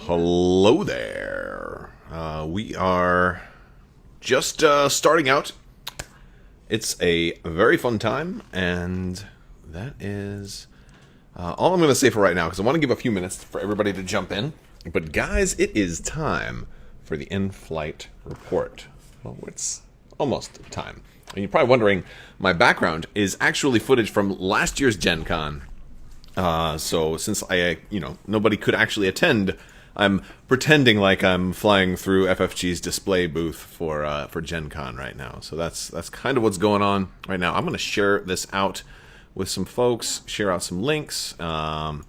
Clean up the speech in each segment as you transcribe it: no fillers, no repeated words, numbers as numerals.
Hello there. We are just starting out. It's a very fun time, and that is all I'm going to say for right now, because I want to give a few minutes for everybody to jump in. But guys, it is time for the in-flight report. Well, it's almost time. And you're probably wondering, my background is actually footage from last year's Gen Con. So since nobody could actually attend, I'm pretending like I'm flying through FFG's display booth for Gen Con right now. So that's kind of what's going on right now. I'm going to share this out with some folks, share out some links, and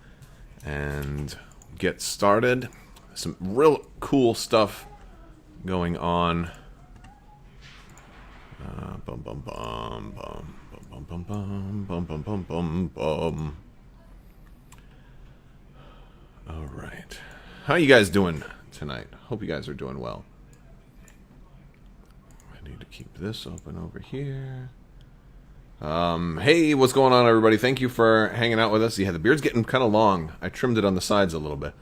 get started. Some real cool stuff going on. Bum bum bum bum bum bum bum bum bum bum bum bum. All right. How you guys doing tonight? Hope you guys are doing well. I need to keep this open over here. Hey, what's going on, everybody? Thank you for hanging out with us. Yeah, the beard's getting kind of long. I trimmed it on the sides a little bit.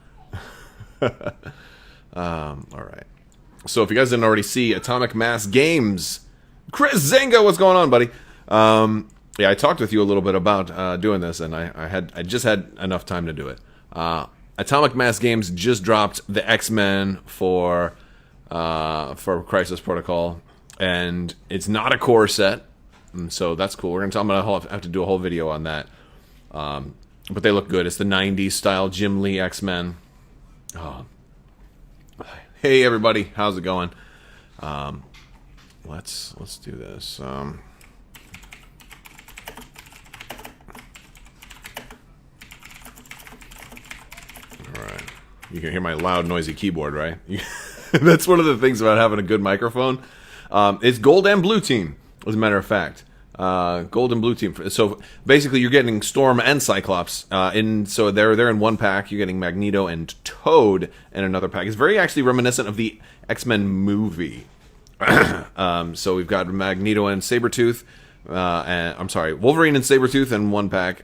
All right. So if you guys didn't already see, Atomic Mass Games. Chris Zenga, what's going on, buddy? Yeah, I talked with you a little bit about doing this, and I just had enough time to do it. Atomic Mass Games just dropped the X-Men for Crisis Protocol, and it's not a core set, and so that's cool. I'm gonna have to do a whole video on that, but they look good. It's the '90s style Jim Lee X-Men. Oh. Hey everybody, how's it going? Let's do this. Alright. You can hear my loud, noisy keyboard, right? That's one of the things about having a good microphone. It's gold and blue team, as a matter of fact. Gold and blue team. So basically, you're getting Storm and Cyclops. So they're in one pack. You're getting Magneto and Toad in another pack. It's very actually reminiscent of the X-Men movie. So we've got Magneto and Sabretooth. Wolverine and Sabretooth in one pack.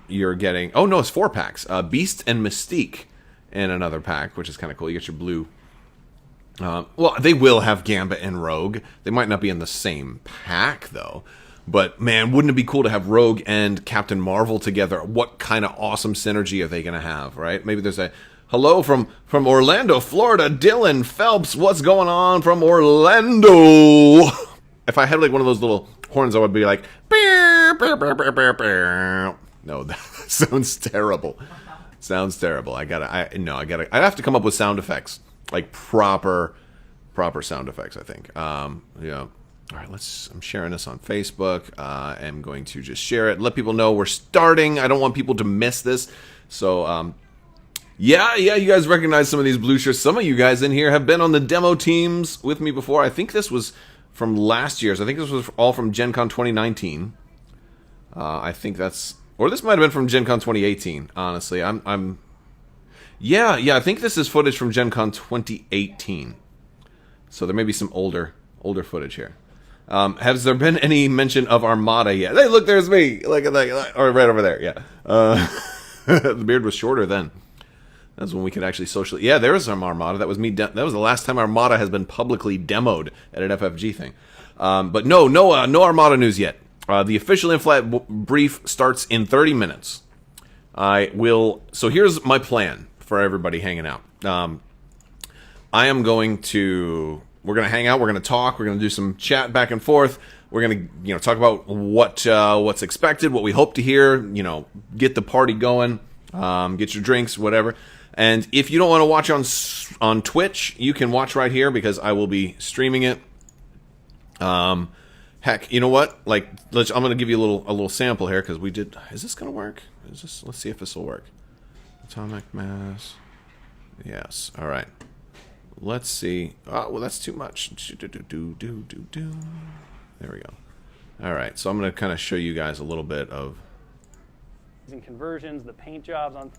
You're getting... Oh, no, it's 4 packs. Beast and Mystique in another pack, which is kind of cool. You get your blue... well, they will have Gambit and Rogue. They might not be in the same pack, though. But, man, wouldn't it be cool to have Rogue and Captain Marvel together? What kind of awesome synergy are they going to have, right? Maybe there's a... Hello from Orlando, Florida. Dylan Phelps, what's going on from Orlando? If I had, like, one of those little horns, I would be like... No, that sounds terrible. Sounds terrible. I'd have to come up with sound effects, like proper sound effects. I think. Yeah. All right. I'm sharing this on Facebook. I'm going to just share it. Let people know we're starting. I don't want people to miss this. So, yeah. You guys recognize some of these blue shirts. Some of you guys in here have been on the demo teams with me before. I think this was from last year's. I think this was all from Gen Con 2019. I think that's. Or this might have been from Gen Con 2018, honestly. Yeah, I think this is footage from Gen Con 2018. So there may be some older footage here. Has there been any mention of Armada yet? Hey, look, there's me! Look at that. Or right over there, yeah. The beard was shorter then. That's when we could actually socially... Yeah, there is some Armada. That was me. That was the last time Armada has been publicly demoed at an FFG thing. But no Armada news yet. The official in-flight brief starts in 30 minutes. So here's my plan for everybody hanging out. We're going to hang out, we're going to talk, we're going to do some chat back and forth. We're going to, talk about what's expected, what we hope to hear, get the party going, get your drinks, whatever. And if you don't want to watch on Twitch, you can watch right here because I will be streaming it. Heck, you know what? I'm going to give you a little sample here because we did. Is this going to work? Let's see if this will work. Atomic Mass. Yes. All right. Let's see. Oh, well, that's too much. There we go. All right. So I'm going to kind of show you guys a little bit of conversions, the paint jobs on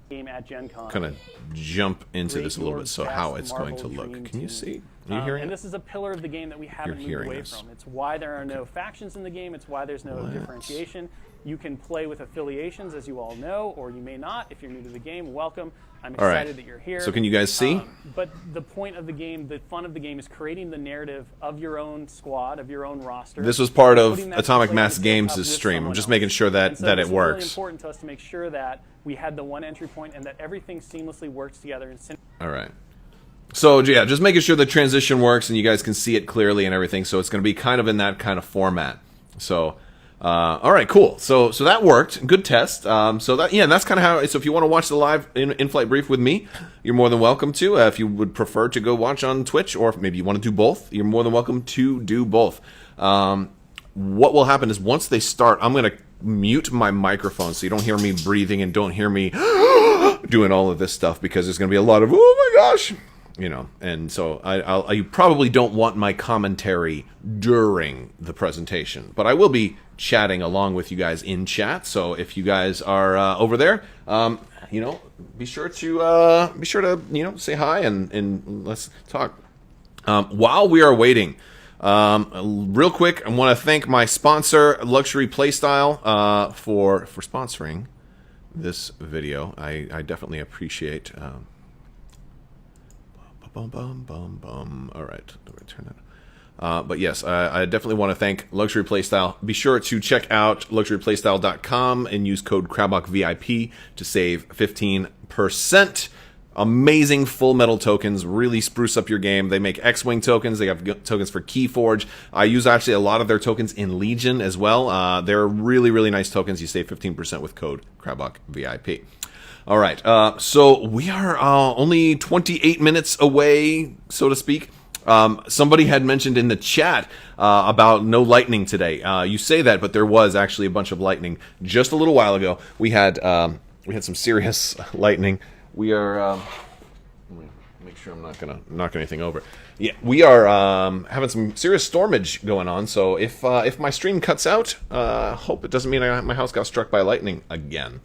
game at Gen Con. Kind of jump into this a little bit. So how it's going to look. Can you see? Are you hearing? And this is a pillar of the game that we haven't moved away from. It's why there are no factions in the game. It's why there's no differentiation. You can play with affiliations, as you all know, or you may not. If you're new to the game, welcome. I'm All excited right. that you're here. So can you guys see? But the point of the game, the fun of the game, is creating the narrative of your own squad, of your own roster. This was part of putting that Atomic to play Mass and Games' with stream. I'm someone just else. making sure that, And so that this it was works. really important to us to make sure that we had the one entry point and that everything seamlessly works together. All right. So, yeah, just making sure the transition works and you guys can see it clearly and everything. So it's going to be kind of in that kind of format. So, all right, cool. So that worked. Good test. So that, yeah, that's kind of how. So if you want to watch the live in-flight brief with me, you're more than welcome to. If you would prefer to go watch on Twitch, or if maybe you want to do both, you're more than welcome to do both. What will happen is once they start, I'm going to mute my microphone so you don't hear me breathing and don't hear me doing all of this stuff, because there's going to be a lot of, oh my gosh, you know. And so you probably don't want my commentary during the presentation, but I will be chatting along with you guys in chat. So if you guys are over there, you know, be sure to you know, say hi and let's talk. While we are waiting, real quick, I want to thank my sponsor, Luxury Playstyle, for sponsoring this video. I definitely appreciate. All right, let me turn that. But yes, I definitely want to thank Luxury Playstyle. Be sure to check out luxuryplaystyle.com and use code Crabbok VIP to save 15%. Amazing full metal tokens, really spruce up your game. They make X-Wing tokens. They have tokens for KeyForge. I use actually a lot of their tokens in Legion as well. They're really, really nice tokens. You save 15% with code Crabbok VIP. All right, so we are only 28 minutes away, so to speak. Somebody had mentioned in the chat about no lightning today. You say that, but there was actually a bunch of lightning just a little while ago. We had some serious lightning. We are let me make sure I'm not gonna knock anything over. Yeah, we are having some serious stormage going on. So if my stream cuts out, hope it doesn't mean my house got struck by lightning again.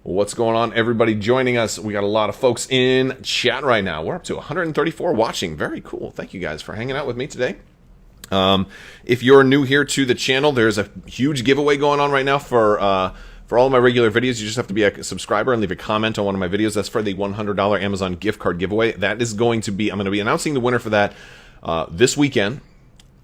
What's going on, everybody joining us? We got a lot of folks in chat right now. We're up to 134 watching. Very cool. Thank you guys for hanging out with me today. If you're new here to the channel, there's a huge giveaway going on right now for all of my regular videos. You just have to be a subscriber and leave a comment on one of my videos. That's for the $100 Amazon gift card giveaway. That is going to be, I'm going to be announcing the winner for that this weekend.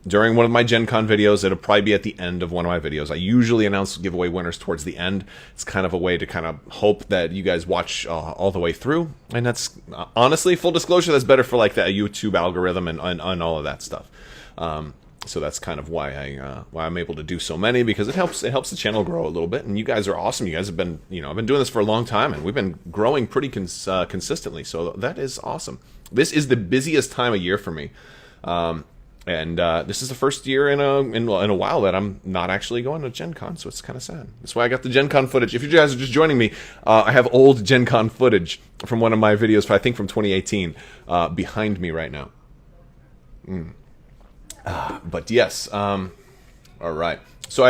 During one of my Gen Con videos. It'll probably be at the end of one of my videos. I usually announce giveaway winners towards the end. It's kind of a way to kind of hope that you guys watch all the way through. And that's, honestly, full disclosure, that's better for like the YouTube algorithm and all of that stuff. So that's kind of why I'm able to do so many, because it helps the channel grow a little bit. And you guys are awesome. You guys have been, you know, I've been doing this for a long time, and we've been growing pretty consistently. So that is awesome. This is the busiest time of year for me. And this is the first year in a while that I'm not actually going to Gen Con, so it's kind of sad. That's why I got the Gen Con footage. If you guys are just joining me, I have old Gen Con footage from one of my videos, I think from 2018, behind me right now. But yes, all right. So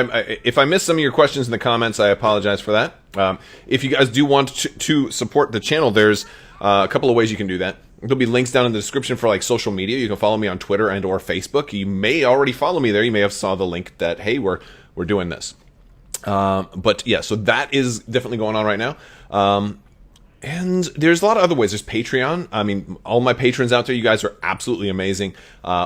if I missed some of your questions in the comments, I apologize for that. If you guys do want to support the channel, there's a couple of ways you can do that. There'll be links down in the description for like social media. You can follow me on Twitter and or Facebook. You may already follow me there. You may have saw the link that, hey, we're doing this. But yeah, so that is definitely going on right now. And there's a lot of other ways. There's Patreon. I mean, all my patrons out there, you guys are absolutely amazing.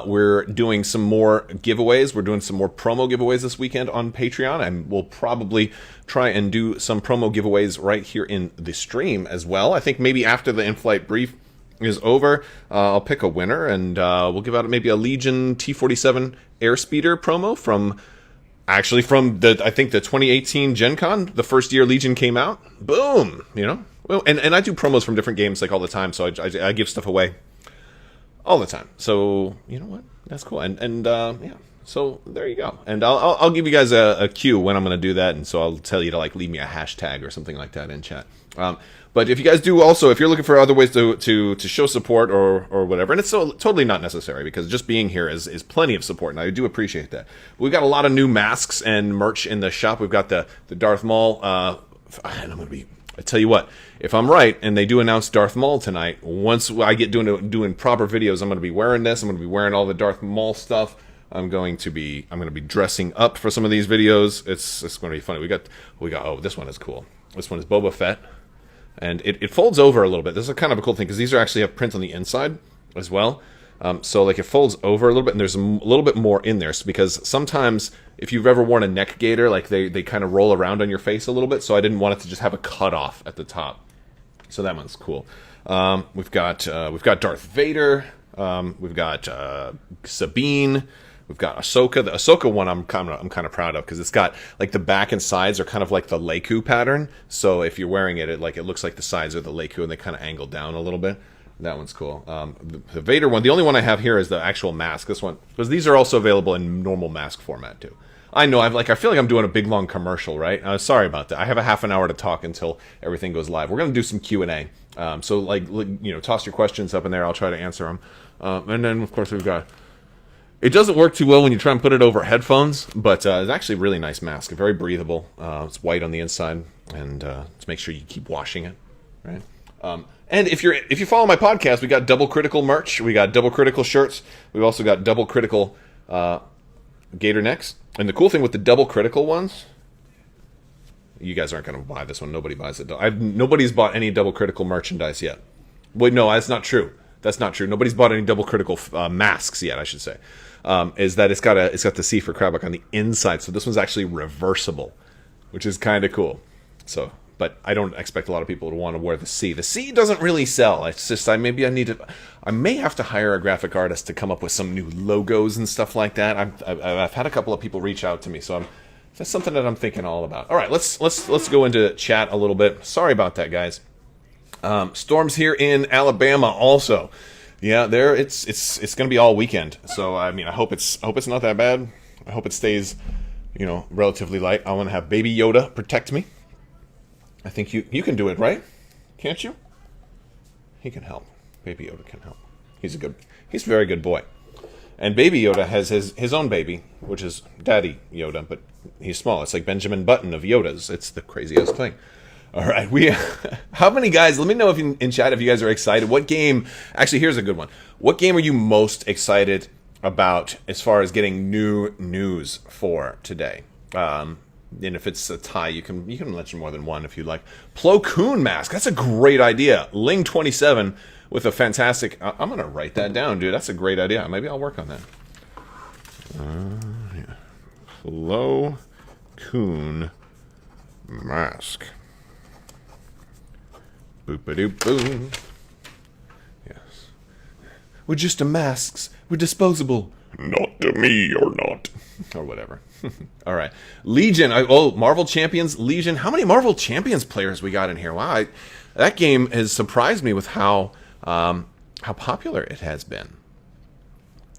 We're doing some more giveaways. We're doing some more promo giveaways this weekend on Patreon, and we'll probably try and do some promo giveaways right here in the stream as well. I think maybe after the in-flight brief is over, I'll pick a winner, and we'll give out maybe a Legion T-47 Airspeeder promo from the, I think, the 2018 Gen Con, the first year Legion came out. Boom, you know. Well, and I do promos from different games like all the time, so I give stuff away all the time. So you know what? That's cool. And yeah. So there you go. And I'll give you guys a cue when I'm going to do that, and so I'll tell you to like leave me a hashtag or something like that in chat. But if you guys do also, if you're looking for other ways to show support or whatever, and it's totally not necessary, because just being here is plenty of support, and I do appreciate that. We've got a lot of new masks and merch in the shop. We've got the Darth Maul. And I'm going to be. I tell you what, if I'm right and they do announce Darth Maul tonight, once I get doing proper videos, I'm going to be wearing this. I'm going to be wearing all the Darth Maul stuff. I'm going to be dressing up for some of these videos. It's going to be funny. We got. Oh, this one is cool. This one is Boba Fett, and it folds over a little bit. This is kind of a cool thing because these are actually have print on the inside as well. So like it folds over a little bit, and there's a little bit more in there. So because sometimes if you've ever worn a neck gaiter, like they kind of roll around on your face a little bit. So I didn't want it to just have a cut off at the top. So that one's cool. We've got Darth Vader. We've got Sabine. We've got Ahsoka. The Ahsoka one I'm kind of proud of because it's got like the back and sides are kind of like the Leiku pattern. So if you're wearing it, it looks like the sides are the Leiku and they kind of angle down a little bit. That one's cool. The Vader one, the only one I have here is the actual mask. This one, because these are also available in normal mask format too. I know, I feel like I'm doing a big long commercial, right? Sorry about that. I have a half an hour to talk until everything goes live. We're gonna do some Q&A. So like, toss your questions up in there. I'll try to answer them. And then of course we've got. It doesn't work too well when you try and put it over headphones, but it's actually a really nice mask. Very breathable. It's white on the inside, and to make sure you keep washing it, right? And if you follow my podcast, we got Double Critical merch. We got Double Critical shirts. We've also got Double Critical gator necks. And the cool thing with the Double Critical ones, you guys aren't going to buy this one. Nobody buys it. Nobody's bought any Double Critical merchandise yet. Wait, no, that's not true. That's not true. Nobody's bought any Double Critical masks yet, I should say. Is that it's got the C for Crabbok on the inside, so this one's actually reversible, which is kind of cool. So, but I don't expect a lot of people to want to wear the C. The C doesn't really sell. It's just I may have to hire a graphic artist to come up with some new logos and stuff like that. I've had a couple of people reach out to me, so that's something that I'm thinking all about. All right, let's go into chat a little bit. Sorry about that, guys. Storms here in Alabama also. Yeah, it's going to be all weekend. So I mean, I hope it's not that bad. I hope it stays, relatively light. I want to have Baby Yoda protect me. I think you can do it, right? Can't you? He can help. Baby Yoda can help. He's a very good boy. And Baby Yoda has his own baby, which is Daddy Yoda, but he's small. It's like Benjamin Button of Yodas. It's the craziest thing. All right, how many guys, let me know if in chat if you guys are excited. What game, actually here's a good one. What game are you most excited about as far as getting new news for today? And if it's a tie, you can mention more than one if you like. Plo Koon mask, that's a great idea. Ling27 with a fantastic, I'm going to write that down, dude. That's a great idea. Maybe I'll work on that. Yeah. Plo Koon mask. Boop-a-doop-boom. Yes. We're just a masks. We're disposable. Not to me, you're not. Or whatever. All right. Legion. Marvel Champions. Legion. How many Marvel Champions players we got in here? Wow. That game has surprised me with how popular it has been.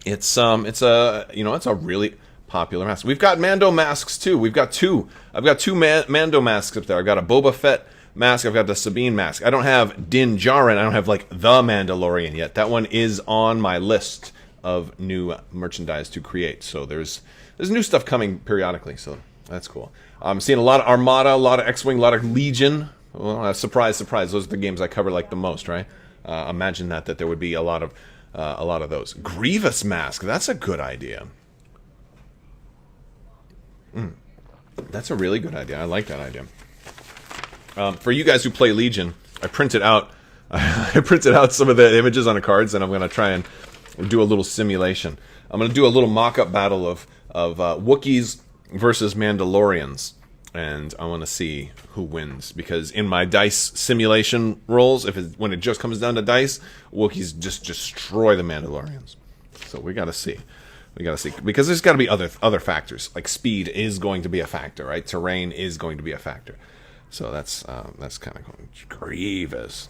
It's a really popular mask. We've got Mando masks too. We've got two. I've got two Mando masks up there. I've got a Boba Fett mask. I've got the Sabine mask. I don't have Din Djarin. I don't have like the Mandalorian yet. That one is on my list of new merchandise to create. So there's new stuff coming periodically. So that's cool. I'm seeing a lot of Armada, a lot of X-Wing, a lot of Legion. Well, surprise, surprise. Those are the games I cover like the most, right? Imagine that there would be a lot of those. Grievous mask. That's a good idea. That's a really good idea. I like that idea. For you guys who play Legion, I printed out some of the images on the cards, and I'm going to try and do a little simulation. I'm going to do a little mock-up battle of Wookiees versus Mandalorians, and I want to see who wins. Because in my dice simulation rolls, when it just comes down to dice, Wookiees just destroy the Mandalorians. So we got to see. Because there's got to be other factors. Like speed is going to be a factor, right? Terrain is going to be a factor. So that's kind of cool. Grievous.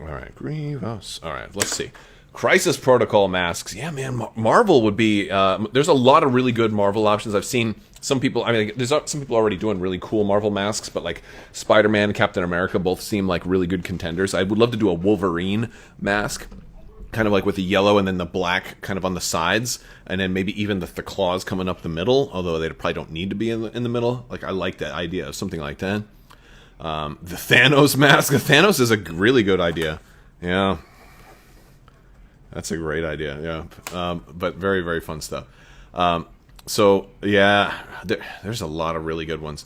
All right, Grievous. All right, let's see. Crisis Protocol masks. Yeah, man, Marvel would be... there's a lot of really good Marvel options. I've seen some people... there's some people already doing really cool Marvel masks, but like Spider-Man and Captain America both seem like really good contenders. I would love to do a Wolverine mask, kind of like with the yellow and then the black kind of on the sides, and then maybe even the claws coming up the middle, although they probably don't need to be in the middle. Like, I like that idea of something like that. The Thanos mask. The Thanos is a really good idea. Yeah. That's a great idea. Yeah. But very, very fun stuff. So yeah, there's a lot of really good ones.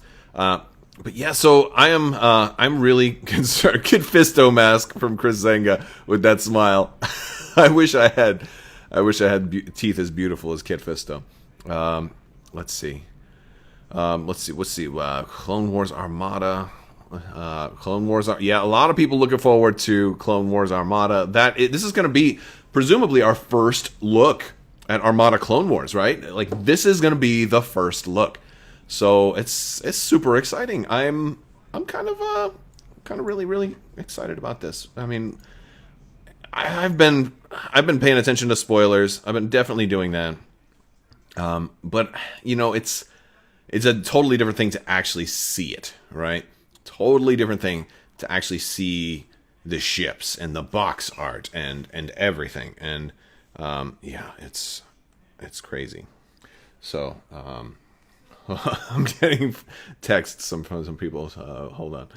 But yeah, so I'm really concerned. Kid Fisto mask from Chris Zenga with that smile. I wish I had teeth as beautiful as Kid Fisto. Let's see. Clone Wars Armada. Clone Wars. Yeah, a lot of people looking forward to Clone Wars Armada. This is going to be presumably our first look at Armada Clone Wars, right? Like this is going to be the first look. So it's super exciting. I'm kind of really excited about this. I mean, I've been paying attention to spoilers. I've been definitely doing that. But you know, it's a totally different thing to actually see it, right? Totally different thing to actually see the ships and the box art and everything. And yeah, it's crazy. So I'm getting texts from some people. Hold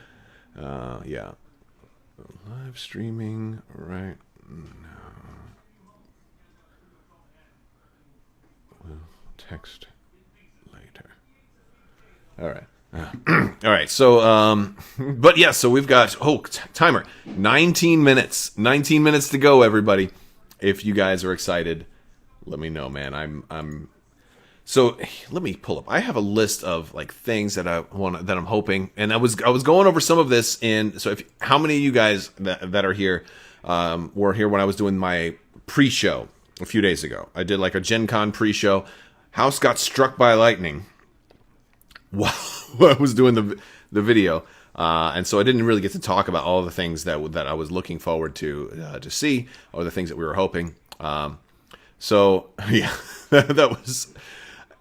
on. Yeah, live streaming right now. We'll text later. All right. All right. So, but yeah. So we've got timer 19 minutes. 19 minutes to go. Everybody, if you guys are excited, let me know, man. I'm. So let me pull up. I have a list of like things that I'm hoping, and I was going over some of this in. So how many of you guys that are here were here when I was doing my pre-show a few days ago? I did like a Gen Con pre-show. House got struck by lightning while I was doing the video, and so I didn't really get to talk about all the things that I was looking forward to see, or the things that we were hoping. So yeah, that was.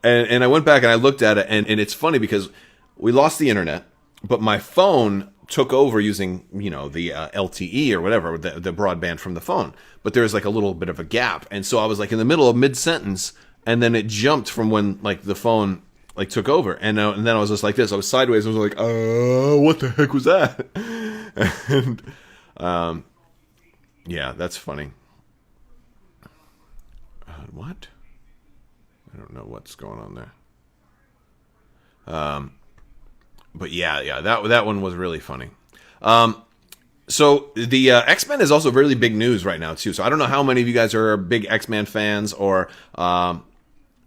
And I went back and I looked at it, and it's funny because we lost the internet, but my phone took over using, you know, the LTE or whatever, the broadband from the phone. But there's like a little bit of a gap, and so I was like in the middle of mid-sentence, and then it jumped from when like the phone like took over, and then I was just like this. I was sideways. I was like, what the heck was that? And yeah, that's funny. What? I don't know what's going on there. But yeah, that one was really funny. So the X-Men is also really big news right now too. So I don't know how many of you guys are big X-Men fans or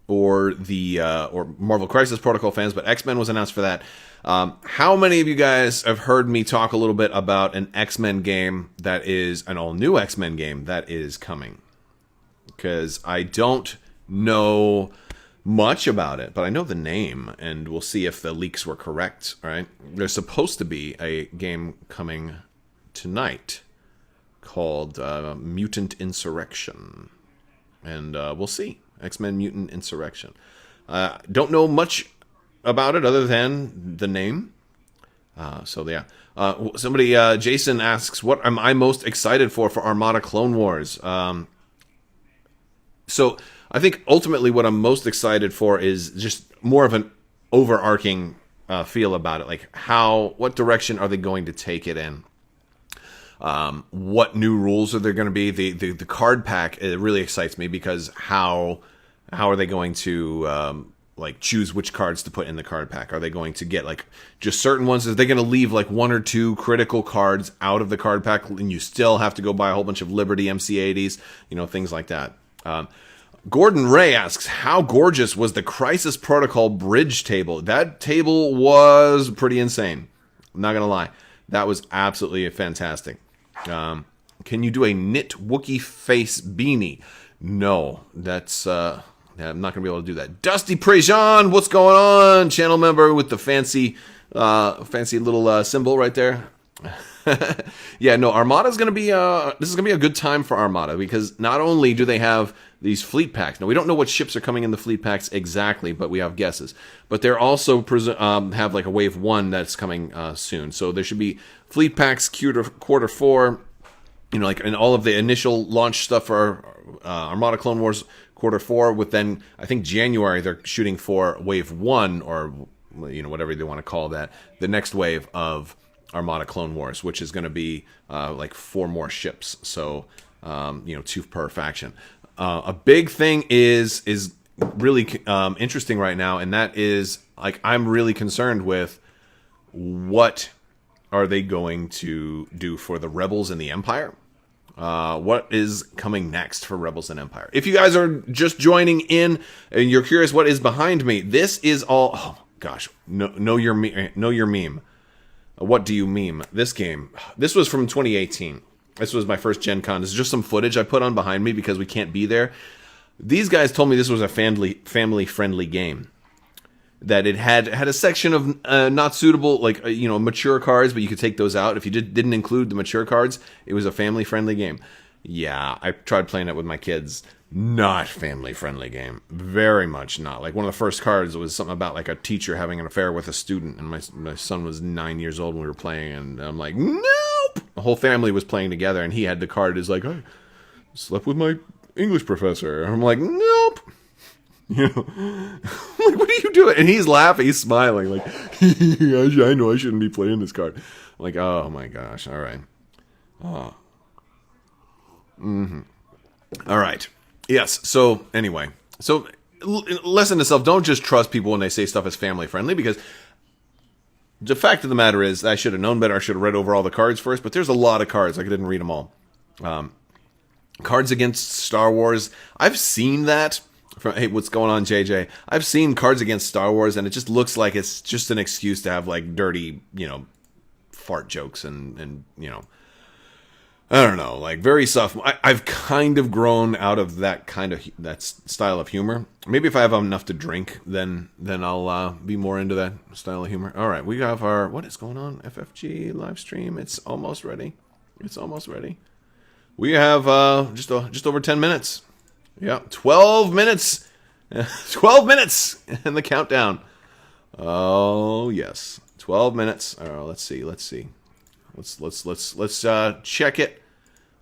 Marvel Crisis Protocol fans, but X-Men was announced for that. How many of you guys have heard me talk a little bit about an X-Men game that is an all-new X-Men game that is coming? Because I don't know much about it, but I know the name, and we'll see if the leaks were correct. All right, there's supposed to be a game coming tonight called Mutant Insurrection, and we'll see. X-Men Mutant Insurrection. Don't know much about it other than the name. So yeah. Somebody, Jason asks, what am I most excited for Armada Clone Wars? So I think ultimately what I'm most excited for is just more of an overarching feel about it. Like what direction are they going to take it in? What new rules are there going to be? The card pack, it really excites me because how are they going to like choose which cards to put in the card pack? Are they going to get like just certain ones? Are they going to leave like one or two critical cards out of the card pack, and you still have to go buy a whole bunch of Liberty MC80s, things like that? Gordon Ray asks, how gorgeous was the Crisis Protocol bridge table? That table was pretty insane. I'm not going to lie. That was absolutely fantastic. Can you do a knit Wookiee face beanie? No, that's I'm not going to be able to do that. Dusty Prejean, what's going on? Channel member with the fancy little symbol right there. Yeah, no, Armada's going to be this is going to be a good time for Armada, because not only do they have these fleet packs. Now, we don't know what ships are coming in the fleet packs exactly, but we have guesses. But they're also have like a wave 1 that's coming soon. So there should be fleet packs quarter 4, like in all of the initial launch stuff for Armada Clone Wars quarter 4, with then I think January they're shooting for wave 1, or whatever they want to call that, the next wave of Armada Clone Wars, which is going to be like 4 more ships, so 2 per faction. A big thing is really interesting right now, and that is like I'm really concerned with what are they going to do for the Rebels and the Empire. What is coming next for Rebels and Empire? If you guys are just joining in and you're curious what is behind me, this is all. Oh gosh, know your meme. What do you meme? This game. This was from 2018. This was my first Gen Con. This is just some footage I put on behind me because we can't be there. These guys told me this was a family-friendly game. That it had a section of not suitable, like, mature cards, but you could take those out. If you didn't include the mature cards, it was a family-friendly game. Yeah, I tried playing it with my kids. Not family-friendly game. Very much not. Like, one of the first cards was something about, like, a teacher having an affair with a student, and my son was 9 years old when we were playing, and I'm like, nope! The whole family was playing together, and he had the card. He's like, I slept with my English professor. I'm like, nope! Like, what are you doing? And he's laughing, he's smiling, like, I know I shouldn't be playing this card. I'm like, oh my gosh, all right. Oh. All right. Yes, so anyway. So, lesson to self, don't just trust people when they say stuff is family friendly, because the fact of the matter is, I should have known better, I should have read over all the cards first, but there's a lot of cards, like I didn't read them all. Cards against Star Wars, I've seen that. Hey, what's going on, JJ? I've seen Cards Against Star Wars, and it just looks like it's just an excuse to have, like, dirty, fart jokes and I don't know, like, very soft. I've kind of grown out of that style of humor. Maybe if I have enough to drink, then I'll be more into that style of humor. All right, we have our, what is going on? FFG live stream. It's almost ready. We have just over 10 minutes. Yeah, 12 minutes. 12 minutes in the countdown. Oh, yes. 12 minutes. Let's see. Let's check it.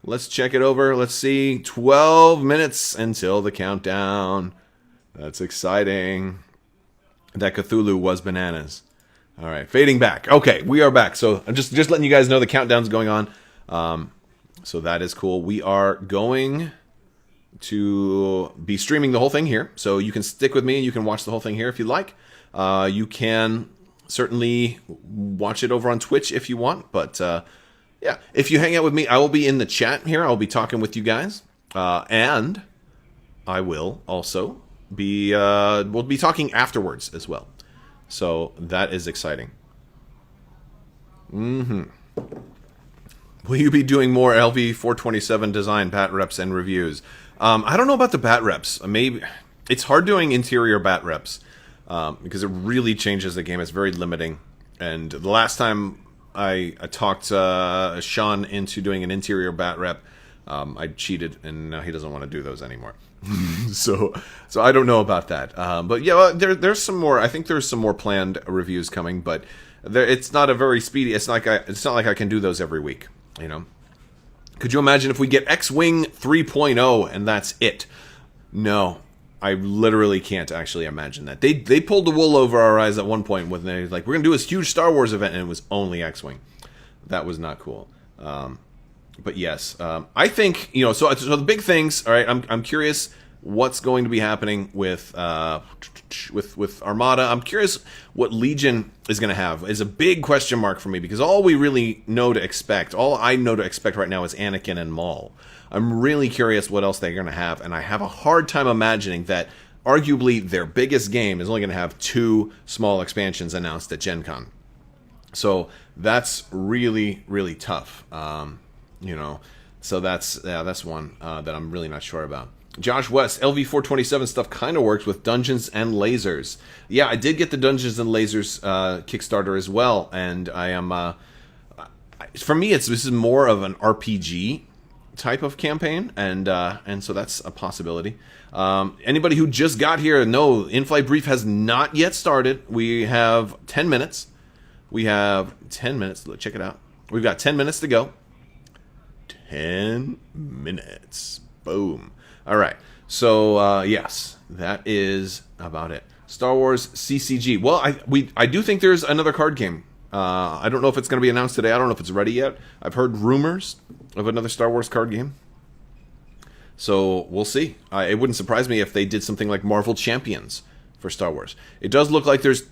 Let's check it over. Let's see. 12 minutes until the countdown. That's exciting. That Cthulhu was bananas. All right, fading back. Okay, we are back. So I'm just letting you guys know the countdown's going on. So that is cool. We are going to be streaming the whole thing here, so you can stick with me and you can watch the whole thing here if you like. You can certainly watch it over on Twitch if you want, but yeah, if you hang out with me, I will be in the chat here. I'll be talking with you guys, and I will also be we'll be talking afterwards as well, so that is exciting. Will you be doing more LV-427 design bat reps and reviews? I don't know about the bat reps. Maybe it's hard doing interior bat reps because it really changes the game. It's very limiting. And the last time I talked Sean into doing an interior bat rep, I cheated, and now he doesn't want to do those anymore. so I don't know about that. But yeah, there's some more. I think there's some more planned reviews coming, but it's not a very speedy. It's not like I can do those every week. Could you imagine if we get X-Wing 3.0 and that's it? No, I literally can't actually imagine that. They pulled the wool over our eyes at one point when they like, we're gonna do this huge Star Wars event, and it was only X-Wing. That was not cool. But yes, I think So the big things. All right, I'm curious what's going to be happening with Armada. I'm curious what Legion is going to have. Is a big question mark for me, because all we really know to expect, all I know to expect right now is Anakin and Maul. I'm really curious what else they're going to have, and I have a hard time imagining that arguably their biggest game is only going to have 2 small expansions announced at Gen Con. So that's really, really tough. So that's one that I'm really not sure about. Josh West, LV-427 stuff kind of works with Dungeons and Lasers. Yeah, I did get the Dungeons and Lasers Kickstarter as well, and I am. For me, this is more of an RPG type of campaign, and so that's a possibility. Anybody who just got here, no, In-Flight Brief has not yet started. We have 10 minutes. We have 10 minutes. Look, check it out. We've got 10 minutes to go. 10 minutes. Boom. All right. So, yes, that is about it. Star Wars CCG. Well, I do think there's another card game. I don't know if it's going to be announced today. I don't know if it's ready yet. I've heard rumors of another Star Wars card game. So we'll see. It wouldn't surprise me if they did something like Marvel Champions for Star Wars. It does look like there's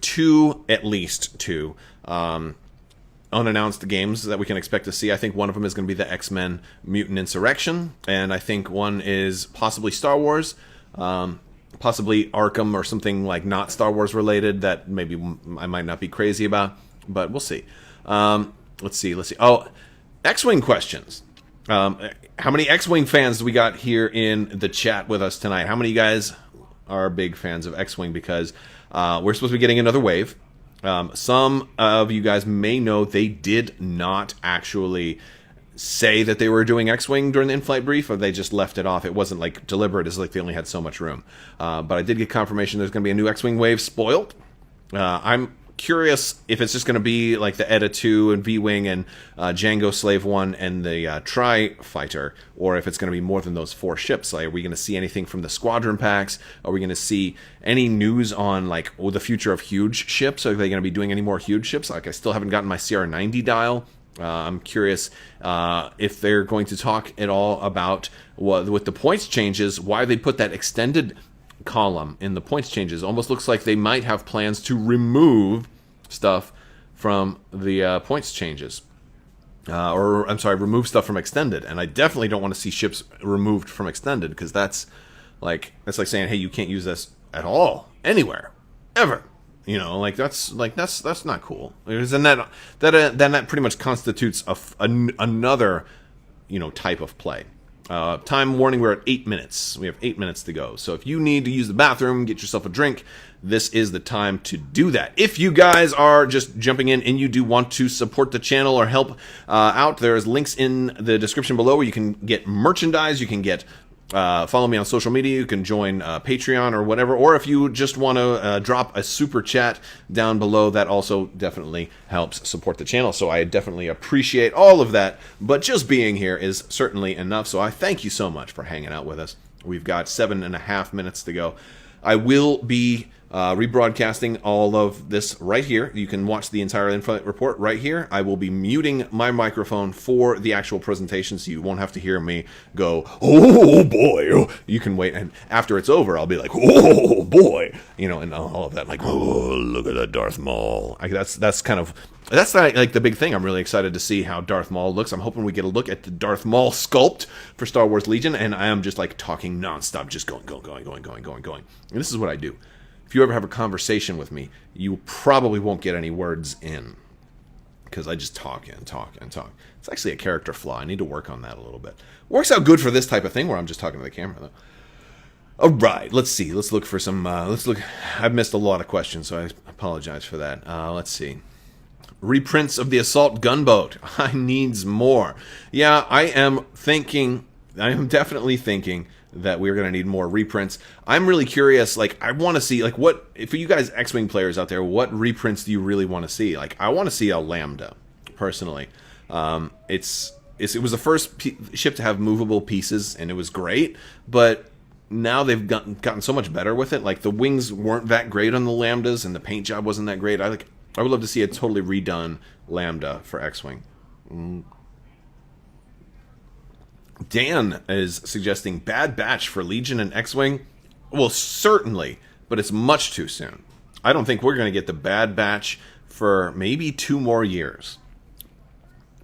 at least two unannounced games that we can expect to see. I think one of them is going to be the X-Men Mutant Insurrection, and I think one is possibly Star Wars, possibly Arkham or something like not Star Wars related that maybe I might not be crazy about, but we'll see. Let's see. Oh, X-Wing questions. How many X-Wing fans do we got here in the chat with us tonight? How many of you guys are big fans of X-Wing? Because we're supposed to be getting another wave. Some of you guys may know they did not actually say that they were doing X-Wing during the in-flight brief, or they just left it off. It wasn't like deliberate. It's like they only had so much room. But I did get confirmation there's going to be a new X-Wing wave spoiled. I'm curious if it's just going to be like the ETA 2 and V-Wing and Django Slave 1 and the Tri-Fighter, or if it's going to be more than those 4 ships. Like, are we going to see anything from the squadron packs? Are we going to see any news on like the future of huge ships? Are they going to be doing any more huge ships? Like, I still haven't gotten my CR90 dial. I'm curious if they're going to talk at all about with the points changes, why they put that extended column in the points changes. Almost looks like they might have plans to remove stuff from the points changes. Remove stuff from extended. And I definitely don't want to see ships removed from extended, because that's like saying, hey, you can't use this at all, anywhere, ever. You know, that's not cool. And then that pretty much constitutes another, type of play. Time warning, we're at 8 minutes. We have 8 minutes to go. So if you need to use the bathroom, get yourself a drink, this is the time to do that. If you guys are just jumping in and you do want to support the channel or help out, there's links in the description below where you can get merchandise, you can get follow me on social media, you can join Patreon or whatever, or if you just want to drop a super chat down below, that also definitely helps support the channel. So I definitely appreciate all of that, but just being here is certainly enough. So I thank you so much for hanging out with us. We've got 7.5 minutes to go. I will be rebroadcasting all of this right here. You can watch the entire in-flight report right here. I will be muting my microphone for the actual presentation, so you won't have to hear me go, oh boy. You can wait, and after it's over, I'll be like, oh boy, and all of that, like, oh, look at that Darth Maul. That's like the big thing. I'm really excited to see how Darth Maul looks. I'm hoping we get a look at the Darth Maul sculpt for Star Wars Legion, and I am just like talking nonstop, just going. And this is what I do. If you ever have a conversation with me, you probably won't get any words in, because I just talk and talk and talk. It's actually a character flaw. I need to work on that a little bit. Works out good for this type of thing where I'm just talking to the camera, though. All right, let's see. Let's look for some. I've missed a lot of questions, so I apologize for that. Let's see. Reprints of the assault gunboat. I needs more. Yeah, I am definitely thinking that we're going to need more reprints. I'm really curious, I want to see, what, for you guys X-Wing players out there, what reprints do you really want to see? I want to see a Lambda, personally. It was the first ship to have movable pieces, and it was great, but now they've gotten so much better with it. The wings weren't that great on the Lambdas, and the paint job wasn't that great. I would love to see a totally redone Lambda for X-Wing. Dan is suggesting Bad Batch for Legion and X-Wing. Well, certainly, but it's much too soon. I don't think we're going to get the Bad Batch for maybe 2 more years.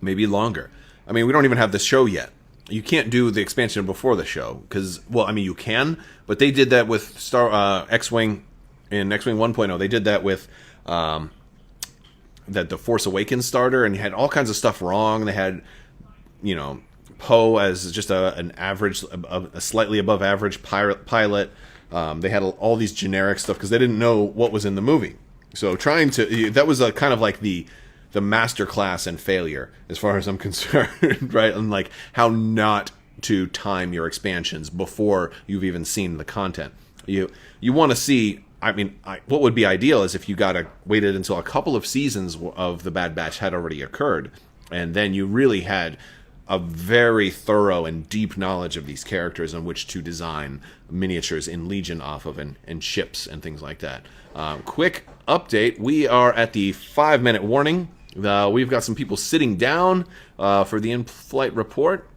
Maybe longer. I mean, we don't even have the show yet. You can't do the expansion before the show, because, you can, but they did that with X-Wing in X-Wing 1.0. They did that with the Force Awakens starter, and you had all kinds of stuff wrong. They had, Poe as just an average, a slightly above average pilot. They had all these generic stuff because they didn't know what was in the movie. So that was a kind of like the master class in failure, as far as I'm concerned, right? And how not to time your expansions before you've even seen the content. You want to see. What would be ideal is if you waited until a couple of seasons of the Bad Batch had already occurred, and then you really had a very thorough and deep knowledge of these characters on which to design miniatures in Legion off of, and ships and things like that. Quick update, we are at the 5-minute warning. We've got some people sitting down for the in-flight report.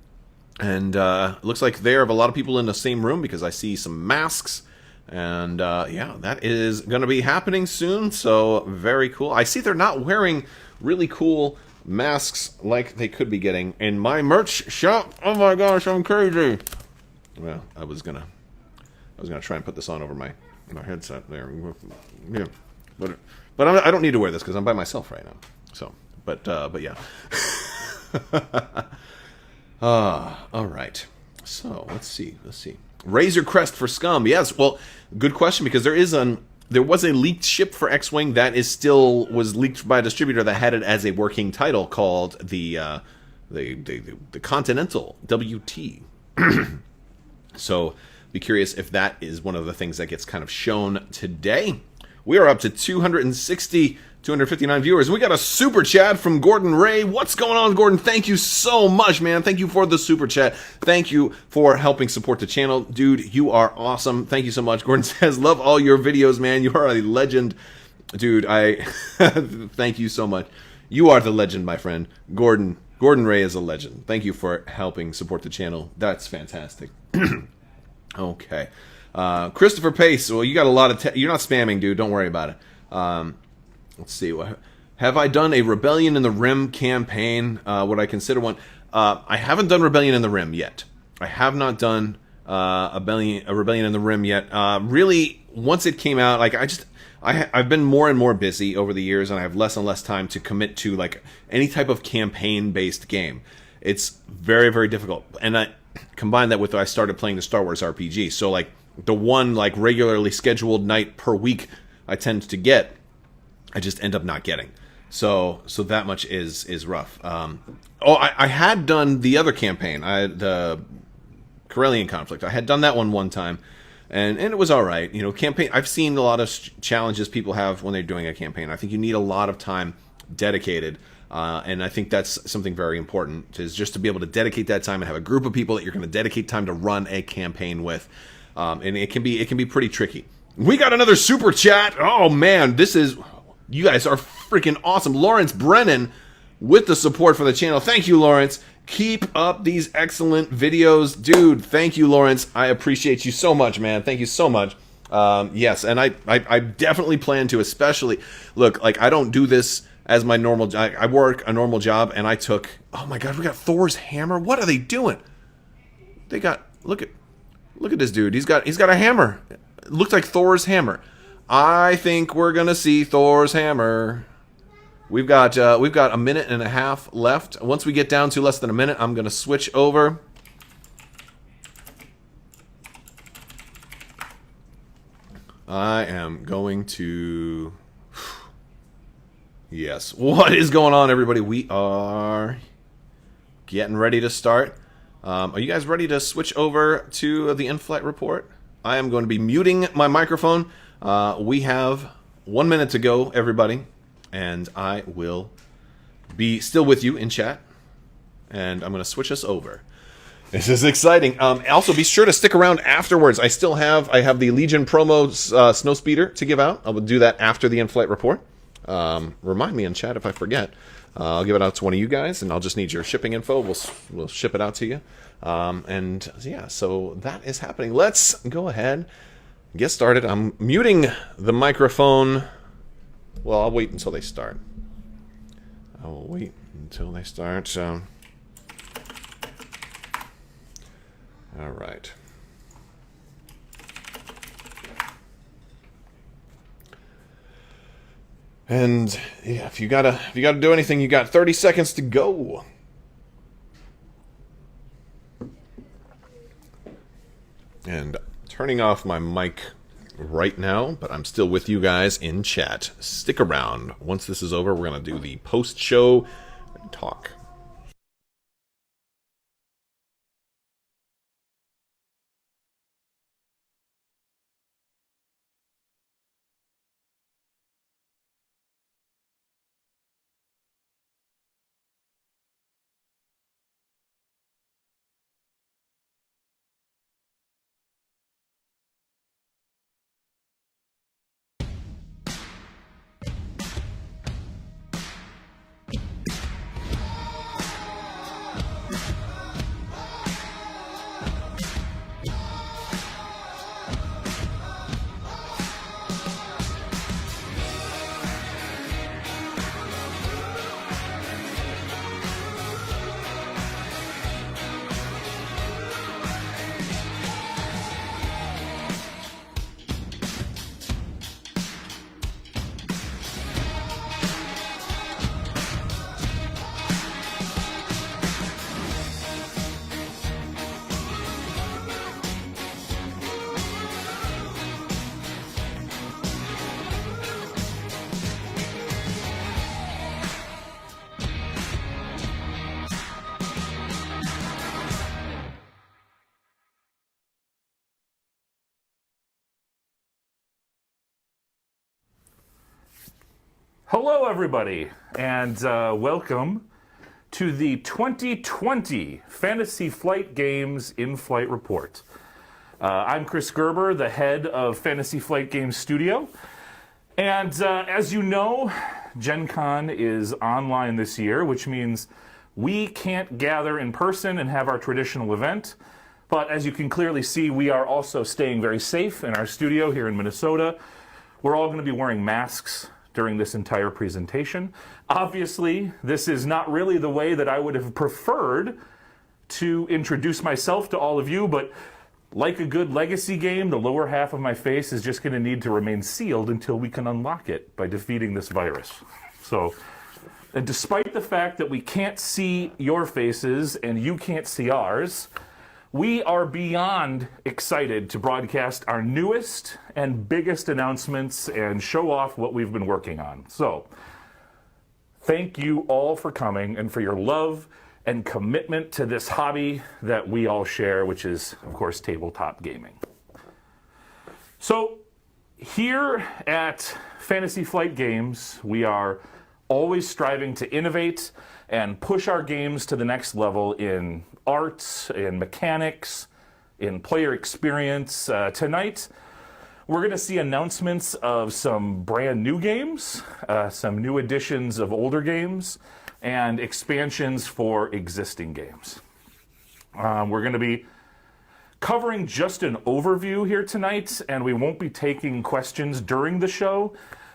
And it looks like there are a lot of people in the same room because I see some masks. And yeah, that is going to be happening soon. So very cool. I see they're not wearing really cool masks like they could be getting in my merch shop. Oh my gosh, I'm crazy. Well, I was gonna try and put this on over my headset there. Yeah, but I don't need to wear this because I'm by myself right now. So, but yeah. All right. So let's see. Razor Crest for Scum. Yes. Well, good question because there was a leaked ship for X-Wing that was leaked by a distributor that had it as a working title called the Continental WT. So be curious if that is one of the things that gets kind of shown today. We are up to 259 viewers. We got a super chat from Gordon Ray. What's going on, Gordon? Thank you so much, man. Thank you for the super chat. Thank you for helping support the channel. Dude, you are awesome. Thank you so much. Gordon says, love all your videos, man. You are a legend. Dude, I thank you so much. You are the legend, my friend. Gordon Ray is a legend. Thank you for helping support the channel. That's fantastic. Okay. Christopher Pace. Well, you got a lot of... You're not spamming, dude. Don't worry about it. Let's see. Have I done a Rebellion in the Rim campaign? Would I consider one? I haven't done Rebellion in the Rim yet. I have not done a Rebellion in the Rim yet. Really, once it came out, like I've been more and more busy over the years, and I have less and less time to commit to like any type of campaign-based game. It's very, very difficult. And I combine that with I started playing the Star Wars RPG. So like the one like regularly scheduled night per week I tend to get, I just end up not getting. So that much is rough. I had done the other campaign, the Corellian conflict. I had done that one time, and it was all right. You know, campaign. I've seen a lot of challenges people have when they're doing a campaign. I think you need a lot of time dedicated, and I think that's something very important, is just to be able to dedicate that time and have a group of people that you're going to dedicate time to run a campaign with. And it can be pretty tricky. We got another super chat. Oh man, you guys are freaking awesome. Lawrence Brennan with the support for the channel. Thank you, Lawrence. Keep up these excellent videos. Dude, thank you, Lawrence. I appreciate you so much, man. Thank you so much. Yes, and I definitely plan to, especially, look, like I don't do this as my normal job. I work a normal job, and I took, oh my God, we got Thor's hammer. What are they doing? They got, look at this dude. He's got a hammer. It looks like Thor's hammer. I think we're gonna see Thor's hammer. We've got a minute and a half left. Once we get down to less than a minute, I'm gonna switch over. I am going to... Yes. What is going on, everybody? We are getting ready to start. Are you guys ready to switch over to the in-flight report? I am going to be muting my microphone. We have 1 minute to go, everybody, and I will be still with you in chat, and I'm going to switch us over. This is exciting. Also, be sure to stick around afterwards. I have the Legion promo Snowspeeder to give out. I will do that after the in-flight report. Remind me in chat if I forget. I'll give it out to one of you guys, and I'll just need your shipping info. We'll ship it out to you. And yeah, so that is happening. Let's go ahead and get started. I'm muting the microphone. Well, I'll wait until they start. I will wait until they start. All right. And yeah, if you gotta do anything, you got 30 seconds to go. And turning off my mic right now, but I'm still with you guys in chat. Stick around. Once this is over, we're gonna do the post-show talk. Hello, everybody, and welcome to the 2020 Fantasy Flight Games In Flight Report. I'm Chris Gerber, the head of Fantasy Flight Games Studio, and as you know, Gen Con is online this year, which means we can't gather in person and have our traditional event. But as you can clearly see, we are also staying very safe in our studio here in Minnesota. We're all going to be wearing masks during this entire presentation. Obviously, this is not really the way that I would have preferred to introduce myself to all of you, but like a good legacy game, the lower half of my face is just going to need to remain sealed until we can unlock it by defeating this virus. So, and despite the fact that we can't see your faces and you can't see ours, we are beyond excited to broadcast our newest and biggest announcements and show off what we've been working on. So, thank you all for coming and for your love and commitment to this hobby that we all share, which is, of course, tabletop gaming. So, here at Fantasy Flight Games, we are always striving to innovate and push our games to the next level in art, in mechanics, in player experience. Tonight, we're going to see announcements of some brand new games, some new editions of older games, and expansions for existing games. We're going to be covering just an overview here tonight, and we won't be taking questions during the show,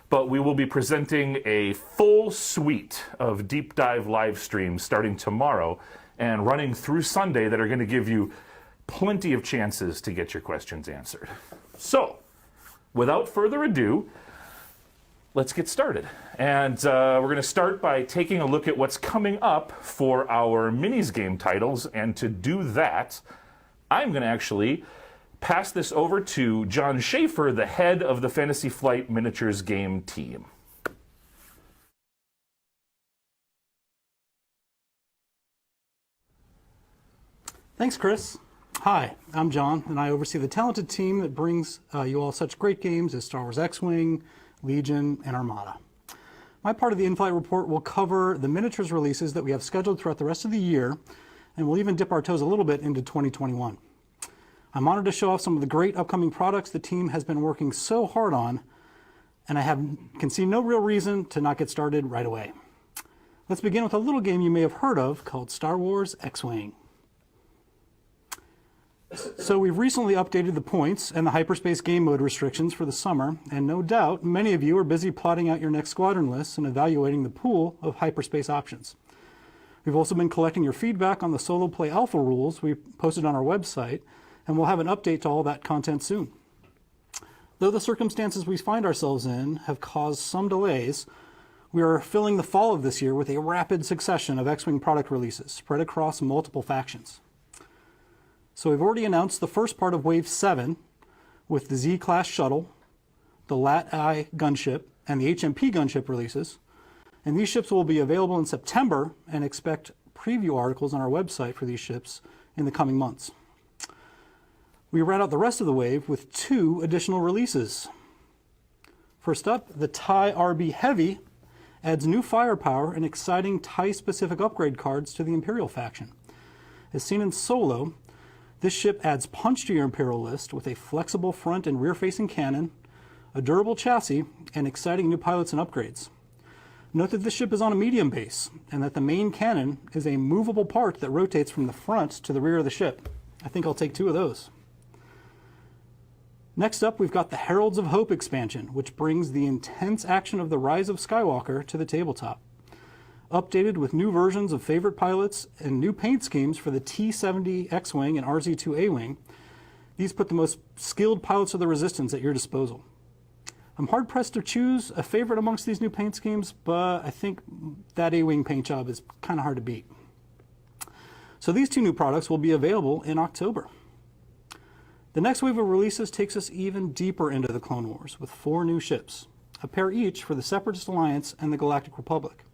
but we will be presenting a full suite of deep dive live streams starting tomorrow and running through Sunday that are going to give you plenty of chances to get your questions answered. So, without further ado, let's get started. And we're going to start by taking a look at what's coming up for our minis game titles. And to do that, I'm going to actually pass this over to John Schaefer, the head of the Fantasy Flight Miniatures game team. Thanks, Chris. Hi, I'm John, and I oversee the talented team that brings you all such great games as Star Wars X-Wing, Legion, and Armada. My part of the In-Flight Report will cover the miniatures releases that we have scheduled throughout the rest of the year, and we'll even dip our toes a little bit into 2021. I'm honored to show off some of the great upcoming products the team has been working so hard on, and I can see no real reason to not get started right away. Let's begin with a little game you may have heard of called Star Wars X-Wing. So we've recently updated the points and the hyperspace game mode restrictions for the summer, and no doubt many of you are busy plotting out your next squadron lists and evaluating the pool of hyperspace options. We've also been collecting your feedback on the solo play alpha rules we posted on our website, and we'll have an update to all that content soon. Though the circumstances we find ourselves in have caused some delays, we are filling the fall of this year with a rapid succession of X-Wing product releases spread across multiple factions. So we've already announced the first part of Wave 7 with the Z-Class shuttle, the Lat-I gunship, and the HMP gunship releases. And these ships will be available in September, and expect preview articles on our website for these ships in the coming months. We round out the rest of the wave with 2 additional releases. First up, the TIE RB Heavy adds new firepower and exciting TIE-specific upgrade cards to the Imperial faction. As seen in Solo, this ship adds punch to your Imperial list with a flexible front and rear-facing cannon, a durable chassis, and exciting new pilots and upgrades. Note that this ship is on a medium base, and that the main cannon is a movable part that rotates from the front to the rear of the ship. I think I'll take 2 of those. Next up, we've got the Heralds of Hope expansion, which brings the intense action of the Rise of Skywalker to the tabletop. Updated with new versions of favorite pilots and new paint schemes for the T-70 X-Wing and RZ-2 A-Wing, these put the most skilled pilots of the Resistance at your disposal. I'm hard-pressed to choose a favorite amongst these new paint schemes, but I think that A-Wing paint job is kind of hard to beat. So these 2 new products will be available in October. The next wave of releases takes us even deeper into the Clone Wars with 4 new ships, a pair each for the Separatist Alliance and the Galactic Republic.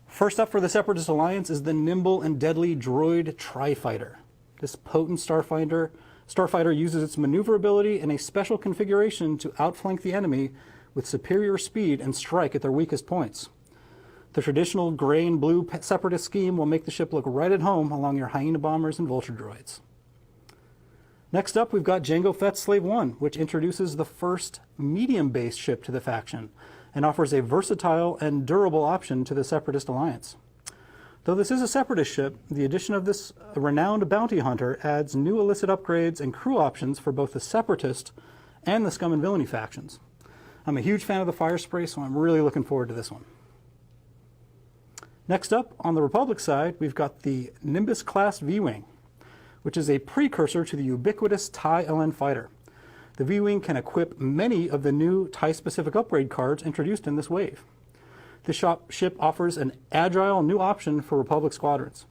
First up for the Separatist Alliance is the nimble and deadly droid Tri-Fighter. This potent Starfighter uses its maneuverability and a special configuration to outflank the enemy with superior speed and strike at their weakest points. The traditional gray and blue Separatist scheme will make the ship look right at home along your Hyena bombers and Vulture droids. Next up, we've got Jango Fett's Slave 1, which introduces the first medium-based ship to the faction and offers a versatile and durable option to the Separatist alliance. Though this is a Separatist ship, the addition of this renowned bounty hunter adds new illicit upgrades and crew options for both the Separatist and the Scum and Villainy factions. I'm a huge fan of the fire spray, so I'm really looking forward to this one. Next up, on the Republic side, we've got the Nimbus-class V-Wing, which is a precursor to the ubiquitous TIE LN fighter. The V-Wing can equip many of the new TIE-specific upgrade cards introduced in this wave. This ship offers an agile new option for Republic squadrons.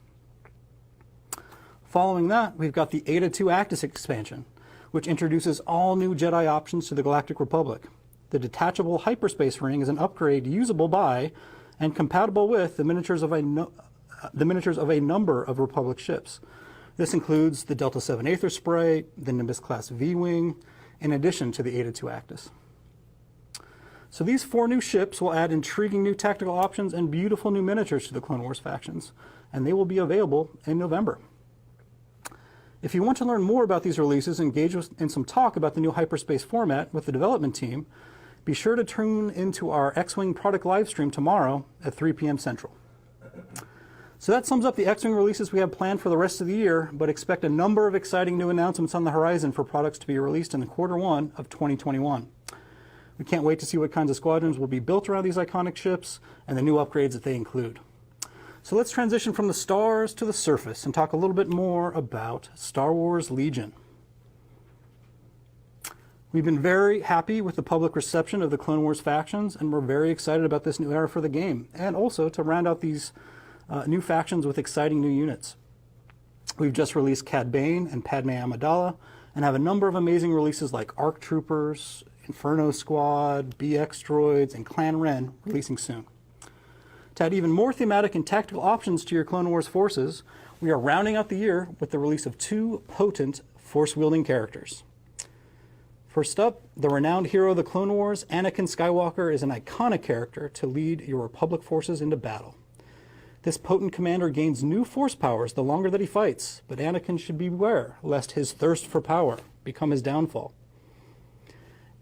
Following that, we've got the Eta II Actis expansion, which introduces all new Jedi options to the Galactic Republic. The detachable hyperspace ring is an upgrade usable by and compatible with the miniatures of a number of Republic ships. This includes the Delta 7 Aether Spray, the Nimbus-class V-Wing, in addition to the Eta II Actis. So these 4 new ships will add intriguing new tactical options and beautiful new miniatures to the Clone Wars factions, and they will be available in November. If you want to learn more about these releases and engage in some talk about the new hyperspace format with the development team, be sure to tune into our X-Wing product livestream tomorrow at 3 p.m. Central. So that sums up the X-Wing releases we have planned for the rest of the year, but expect a number of exciting new announcements on the horizon for products to be released in the Q1 of 2021. We can't wait to see what kinds of squadrons will be built around these iconic ships and the new upgrades that they include. So let's transition from the stars to the surface and talk a little bit more about Star Wars Legion. We've been very happy with the public reception of the Clone Wars factions, and we're very excited about this new era for the game, and also to round out these new factions with exciting new units. We've just released Cad Bane and Padme Amidala, and have a number of amazing releases like ARC Troopers, Inferno Squad, BX Droids, and Clan Ren releasing soon. To add even more thematic and tactical options to your Clone Wars forces, we are rounding out the year with the release of 2 potent force-wielding characters. First up, the renowned hero of the Clone Wars, Anakin Skywalker, is an iconic character to lead your Republic forces into battle. This potent commander gains new force powers the longer that he fights, but Anakin should beware lest his thirst for power become his downfall.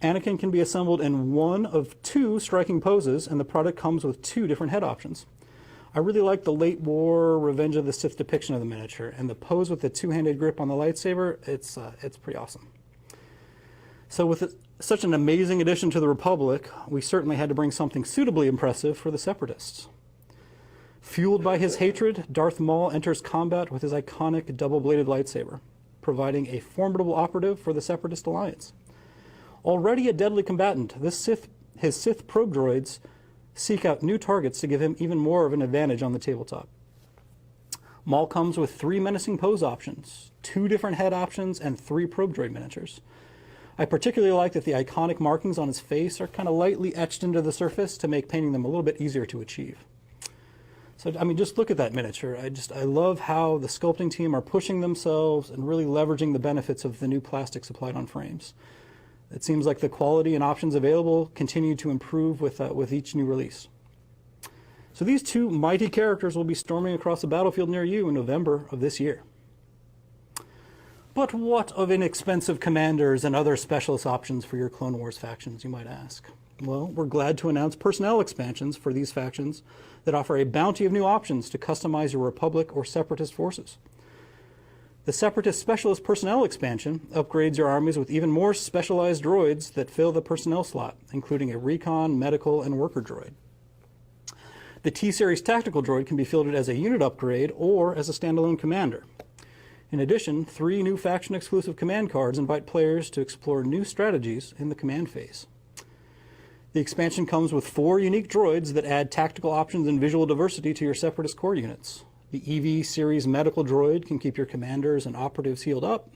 Anakin can be assembled in one of 2 striking poses, and the product comes with 2 different head options. I really like the late war Revenge of the Sith depiction of the miniature, and the pose with the 2-handed grip on the lightsaber, it's pretty awesome. So with such an amazing addition to the Republic, we certainly had to bring something suitably impressive for the Separatists. Fueled by his hatred, Darth Maul enters combat with his iconic double-bladed lightsaber, providing a formidable operative for the Separatist alliance. Already a deadly combatant, his Sith probe droids seek out new targets to give him even more of an advantage on the tabletop. Maul comes with 3 menacing pose options, 2 different head options, and 3 probe droid miniatures. I particularly like that the iconic markings on his face are kind of lightly etched into the surface to make painting them a little bit easier to achieve. So, I mean, just look at that miniature. I love how the sculpting team are pushing themselves and really leveraging the benefits of the new plastic supplied on frames. It seems like the quality and options available continue to improve with each new release. So these 2 mighty characters will be storming across the battlefield near you in November of this year. But what of inexpensive commanders and other specialist options for your Clone Wars factions, you might ask? Well, we're glad to announce personnel expansions for these factions that offer a bounty of new options to customize your Republic or Separatist forces. The Separatist Specialist Personnel expansion upgrades your armies with even more specialized droids that fill the personnel slot, including a recon, medical, and worker droid. The T-Series Tactical droid can be fielded as a unit upgrade or as a standalone commander. In addition, 3 new faction-exclusive command cards invite players to explore new strategies in the command phase. The expansion comes with 4 unique droids that add tactical options and visual diversity to your Separatist core units. The EV Series Medical Droid can keep your commanders and operatives healed up.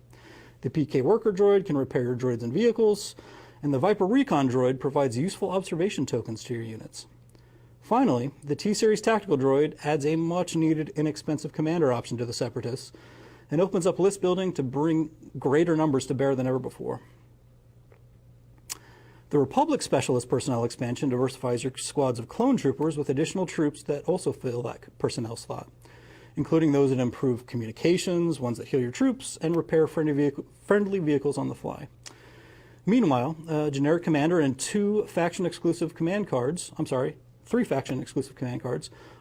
The PK Worker Droid can repair your droids and vehicles. And the Viper Recon Droid provides useful observation tokens to your units. Finally, the T-Series Tactical Droid adds a much-needed inexpensive commander option to the Separatists and opens up list building to bring greater numbers to bear than ever before. The Republic Specialist Personnel expansion diversifies your squads of clone troopers with additional troops that also fill that personnel slot, including those that improve communications, ones that heal your troops, and repair friendly vehicles on the fly. Meanwhile, a generic commander and three faction-exclusive command cards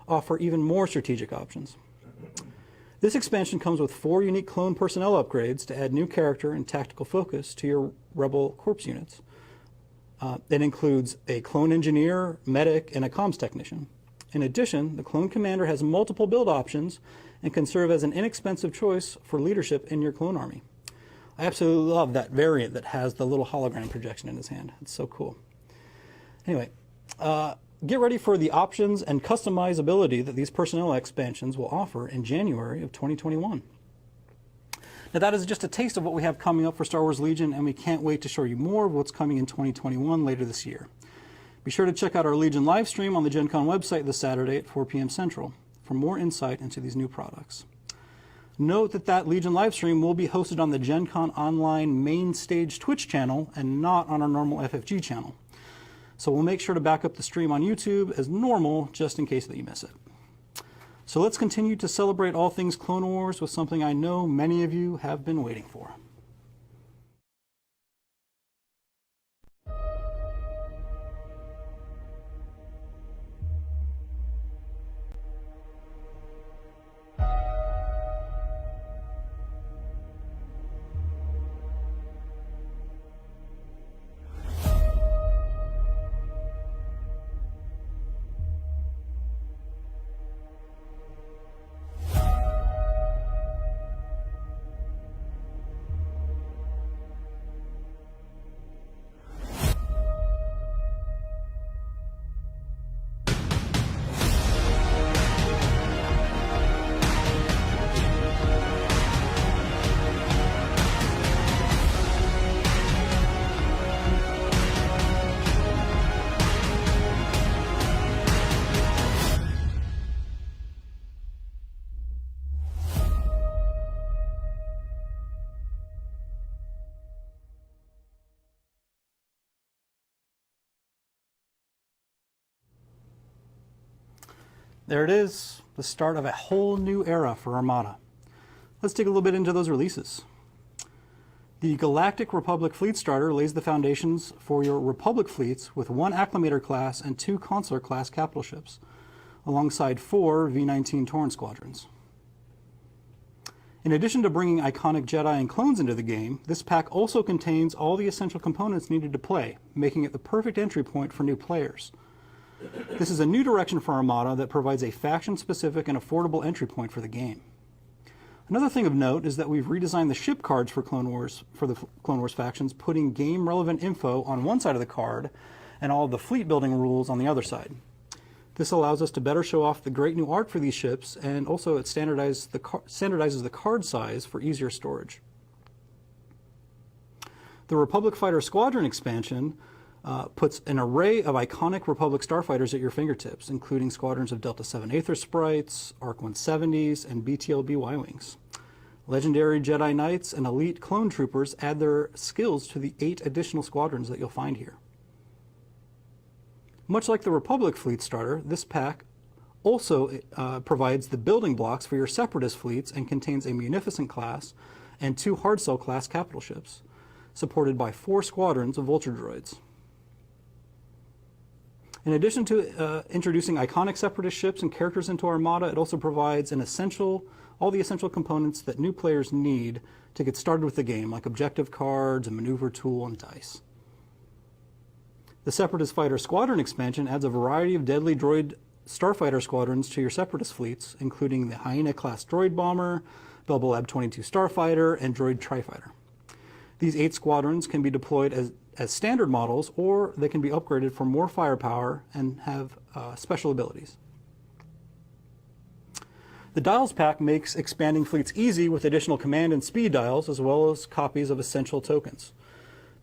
offer even more strategic options. This expansion comes with 4 unique clone personnel upgrades to add new character and tactical focus to your Rebel Corps units. It includes a clone engineer, medic, and a comms technician. In addition, the clone commander has multiple build options and can serve as an inexpensive choice for leadership in your clone army. I absolutely love that variant that has the little hologram projection in his hand. It's so cool. Anyway, get ready for the options and customizability that these personnel expansions will offer in January of 2021. Now that is just a taste of what we have coming up for Star Wars Legion, and we can't wait to show you more of what's coming in 2021 later this year. Be sure to check out our Legion live stream on the Gen Con website this Saturday at 4 p.m. Central for more insight into these new products. Note that Legion live stream will be hosted on the Gen Con Online main stage Twitch channel and not on our normal FFG channel. So we'll make sure to back up the stream on YouTube as normal just in case that you miss it. So let's continue to celebrate all things Clone Wars with something I know many of you have been waiting for. There it is, the start of a whole new era for Armada. Let's dig a little bit into those releases. The Galactic Republic Fleet Starter lays the foundations for your Republic fleets with 1 Acclimator class and 2 Consular class capital ships, alongside 4 V-19 Torrent squadrons. In addition to bringing iconic Jedi and clones into the game, this pack also contains all the essential components needed to play, making it the perfect entry point for new players. This is a new direction for Armada that provides a faction-specific and affordable entry point for the game. Another thing of note is that we've redesigned the ship cards for the Clone Wars factions, putting game-relevant info on one side of the card and all of the fleet building rules on the other side. This allows us to better show off the great new art for these ships, and also it standardizes the card size for easier storage. The Republic Fighter Squadron expansion puts an array of iconic Republic starfighters at your fingertips, including squadrons of Delta 7 Aether Sprites, ARC 170s, and BTLB Y-Wings. Legendary Jedi Knights and elite clone troopers add their skills to the 8 additional squadrons that you'll find here. Much like the Republic Fleet Starter, this pack also provides the building blocks for your Separatist fleets and contains a Munificent class and 2 Hard Cell class capital ships, supported by 4 squadrons of Vulture droids. In addition to introducing iconic Separatist ships and characters into Armada, it also provides all the essential components that new players need to get started with the game, like objective cards, a maneuver tool, and dice. The Separatist Fighter Squadron expansion adds a variety of deadly droid starfighter squadrons to your Separatist fleets, including the Hyena-class droid bomber, Belbelab 22 starfighter, and droid trifighter. These 8 squadrons can be deployed as standard models, or they can be upgraded for more firepower and have special abilities. The Dials pack makes expanding fleets easy with additional command and speed dials, as well as copies of essential tokens.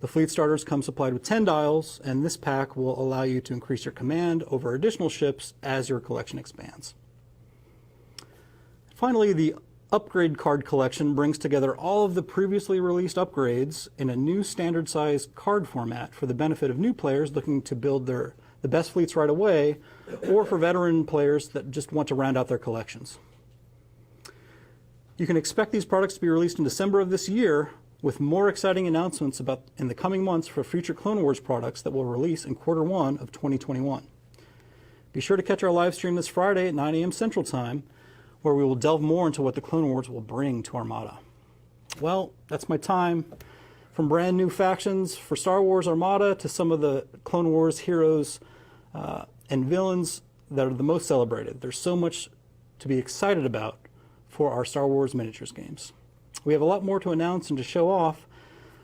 The fleet starters come supplied with 10 dials, and this pack will allow you to increase your command over additional ships as your collection expands. Finally, the upgrade card collection brings together all of the previously released upgrades in a new standard size card format for the benefit of new players looking to build the best fleets right away, or for veteran players that just want to round out their collections. You can expect these products to be released in December of this year, with more exciting announcements in the coming months for future Clone Wars products that will release in Q1 of 2021. Be sure to catch our live stream this Friday at 9 a.m. Central Time, where we will delve more into what the Clone Wars will bring to Armada. Well, that's my time. From brand new factions for Star Wars Armada to some of the Clone Wars heroes and villains that are the most celebrated. There's so much to be excited about for our Star Wars miniatures games. We have a lot more to announce and to show off.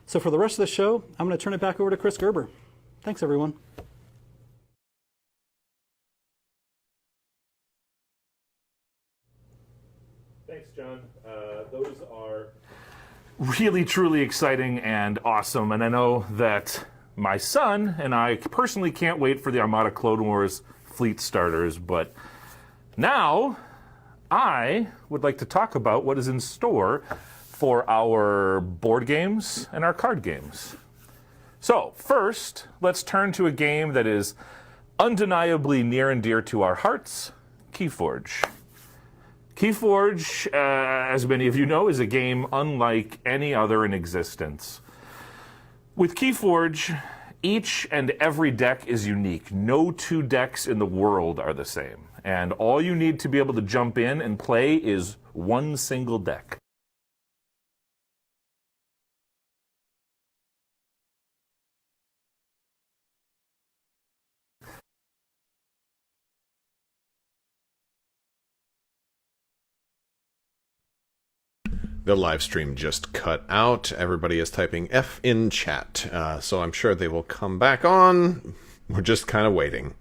So for the rest of the show, I'm going to turn it back over to Chris Gerber. Thanks, everyone. Thanks, John. Those are really, truly exciting and awesome. And I know that my son and I personally can't wait for the Armada Clone Wars fleet starters. But now I would like to talk about what is in store for our board games and our card games. So first, let's turn to a game that is undeniably near and dear to our hearts, KeyForge. KeyForge, as many of you know, is a game unlike any other in existence. With KeyForge, each and every deck is unique. No two decks in the world are the same. And all you need to be able to jump in and play is one single deck. The live stream just cut out. Everybody is typing F in chat, so I'm sure they will come back on. We're just kind of waiting.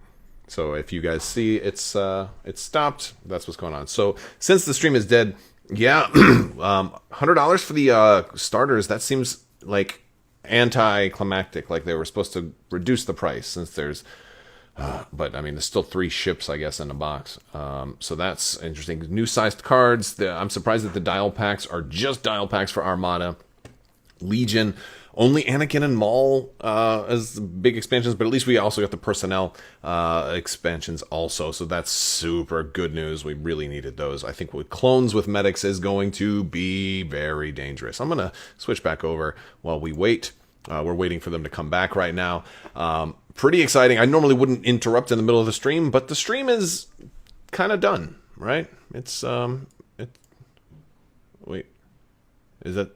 So if you guys see it's stopped, that's what's going on. So since the stream is dead, yeah, $100 for the starters. That seems like anticlimactic. Like they were supposed to reduce the price since there's. But I mean, there's still 3 ships, I guess, in a box. So that's interesting. New sized cards. I'm surprised that the dial packs are just dial packs for Armada. Legion, only Anakin and Maul as big expansions, but at least we also got the personnel expansions also. So that's super good news. We really needed those. I think with clones with medics is going to be very dangerous. I'm going to switch back over while we wait. We're waiting for them to come back right now. Pretty exciting. I normally wouldn't interrupt in the middle of the stream, but the stream is kind of done, right? It's wait, is that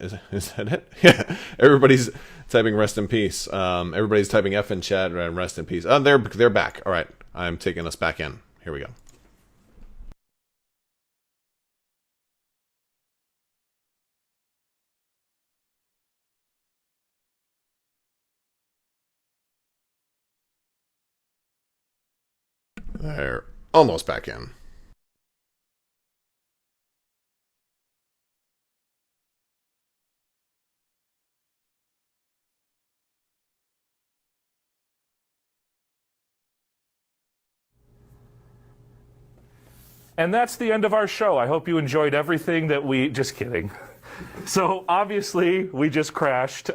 it? Yeah. Everybody's typing rest in peace. Everybody's typing F in chat and rest in peace. They're back. All right, I'm taking us back in. Here we go. They're almost back in. And that's the end of our show. I hope you enjoyed everything that we... Just kidding. So obviously, we just crashed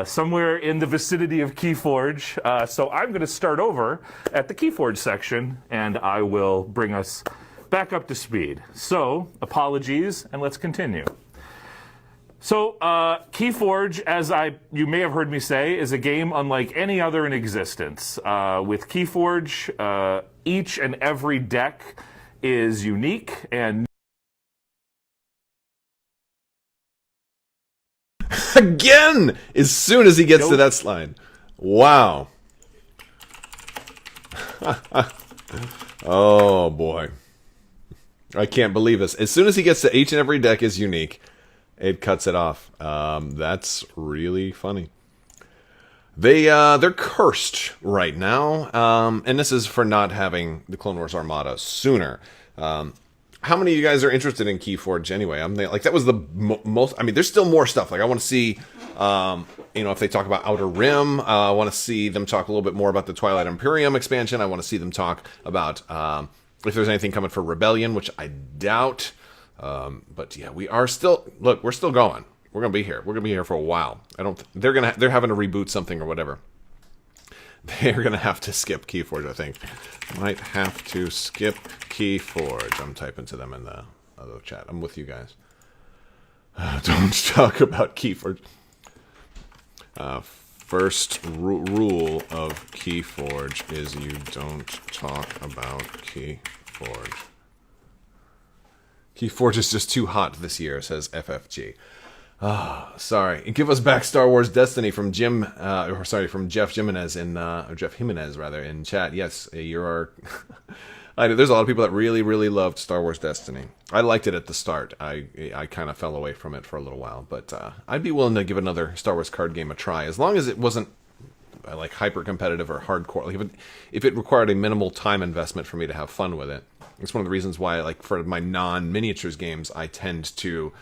somewhere in the vicinity of KeyForge. So I'm going to start over at the KeyForge section, and I will bring us back up to speed. So apologies, and let's continue. So KeyForge, as you may have heard me say, is a game unlike any other in existence. With KeyForge, each and every deck is unique and again as soon as he gets to that slide. Wow. Oh boy, I can't believe this. As soon as he gets to each and every deck is unique, it cuts it off. That's really funny. They're cursed right now, and this is for not having the Clone Wars Armada sooner. How many of you guys are interested in KeyForge anyway? Like that was the most. I mean, there's still more stuff. Like I want to see, if they talk about Outer Rim. I want to see them talk a little bit more about the Twilight Imperium expansion. I want to see them talk about if there's anything coming for Rebellion, which I doubt. But yeah, we are still. Look, we're still going. We're gonna be here. We're gonna be here for a while. I don't. They're having to reboot something or whatever. They're gonna have to skip KeyForge. I think might have to skip KeyForge. I'm typing to them in the other chat. I'm with you guys. Don't talk about KeyForge. First rule of KeyForge is you don't talk about KeyForge. KeyForge is just too hot this year, says FFG. Sorry. Give us back Star Wars Destiny from Jim, from Jeff Jimenez or Jeff Jimenez rather in chat. Yes, you are. There's a lot of people that really, really loved Star Wars Destiny. I liked it at the start. I kind of fell away from it for a little while, but I'd be willing to give another Star Wars card game a try, as long as it wasn't like hyper competitive or hardcore. Like if it required a minimal time investment for me to have fun with it. It's one of the reasons why, like for my non-miniatures games, I tend to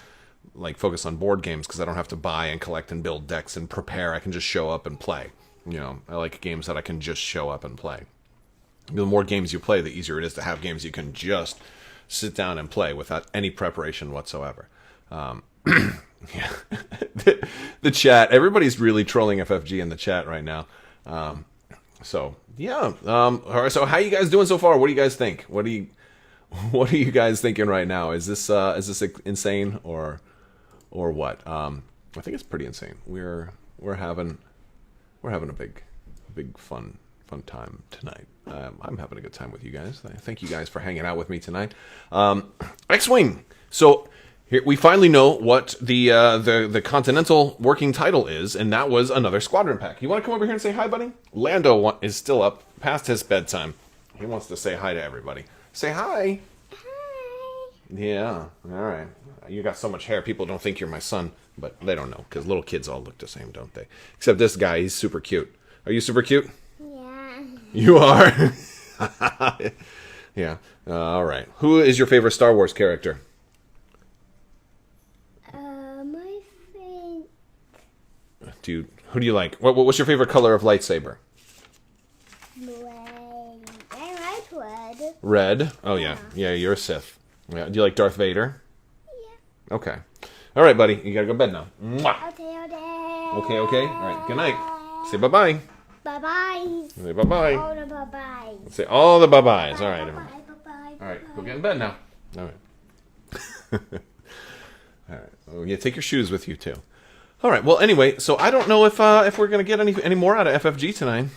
like focus on board games because I don't have to buy and collect and build decks and prepare. I can just show up and play. You know, I like games that I can just show up and play. The more games you play, the easier it is to have games you can just sit down and play without any preparation whatsoever. Yeah. The chat, everybody's really trolling FFG in the chat right now. So yeah. All right. So how you guys doing so far? What do you guys think? What are you guys thinking right now? Is this insane or what? I think it's pretty insane. We're having a big fun time tonight. I'm having a good time with you guys. Thank you guys for hanging out with me tonight. X-Wing. So here we finally know what the Continental working title is, and that was another Squadron pack. You want to come over here and say hi, buddy? Lando is still up past his bedtime. He wants to say hi to everybody. Say hi. Hi. Yeah. All right. You got so much hair, people don't think you're my son, but they don't know because little kids all look the same, don't they? Except this guy, he's super cute. Are you super cute? Yeah. You are. Yeah. All right. Who is your favorite Star Wars character? My favorite. Who do you like? What's your favorite color of lightsaber? Red. I like red. Red. Oh yeah. Yeah, you're a Sith. Yeah. Do you like Darth Vader? Yeah. Okay. All right, buddy. You gotta go to bed now. Mwah. Okay. Okay. Okay. All right. Good night. Say bye bye. Bye bye. Say bye bye. All the bye bye. Say all the bye byes. All right. Bye Everyone. bye. All right. Go get in bed now. All right. All right. Oh, yeah. Take your shoes with you too. All right. Well, anyway. So I don't know if we're gonna get any more out of FFG tonight.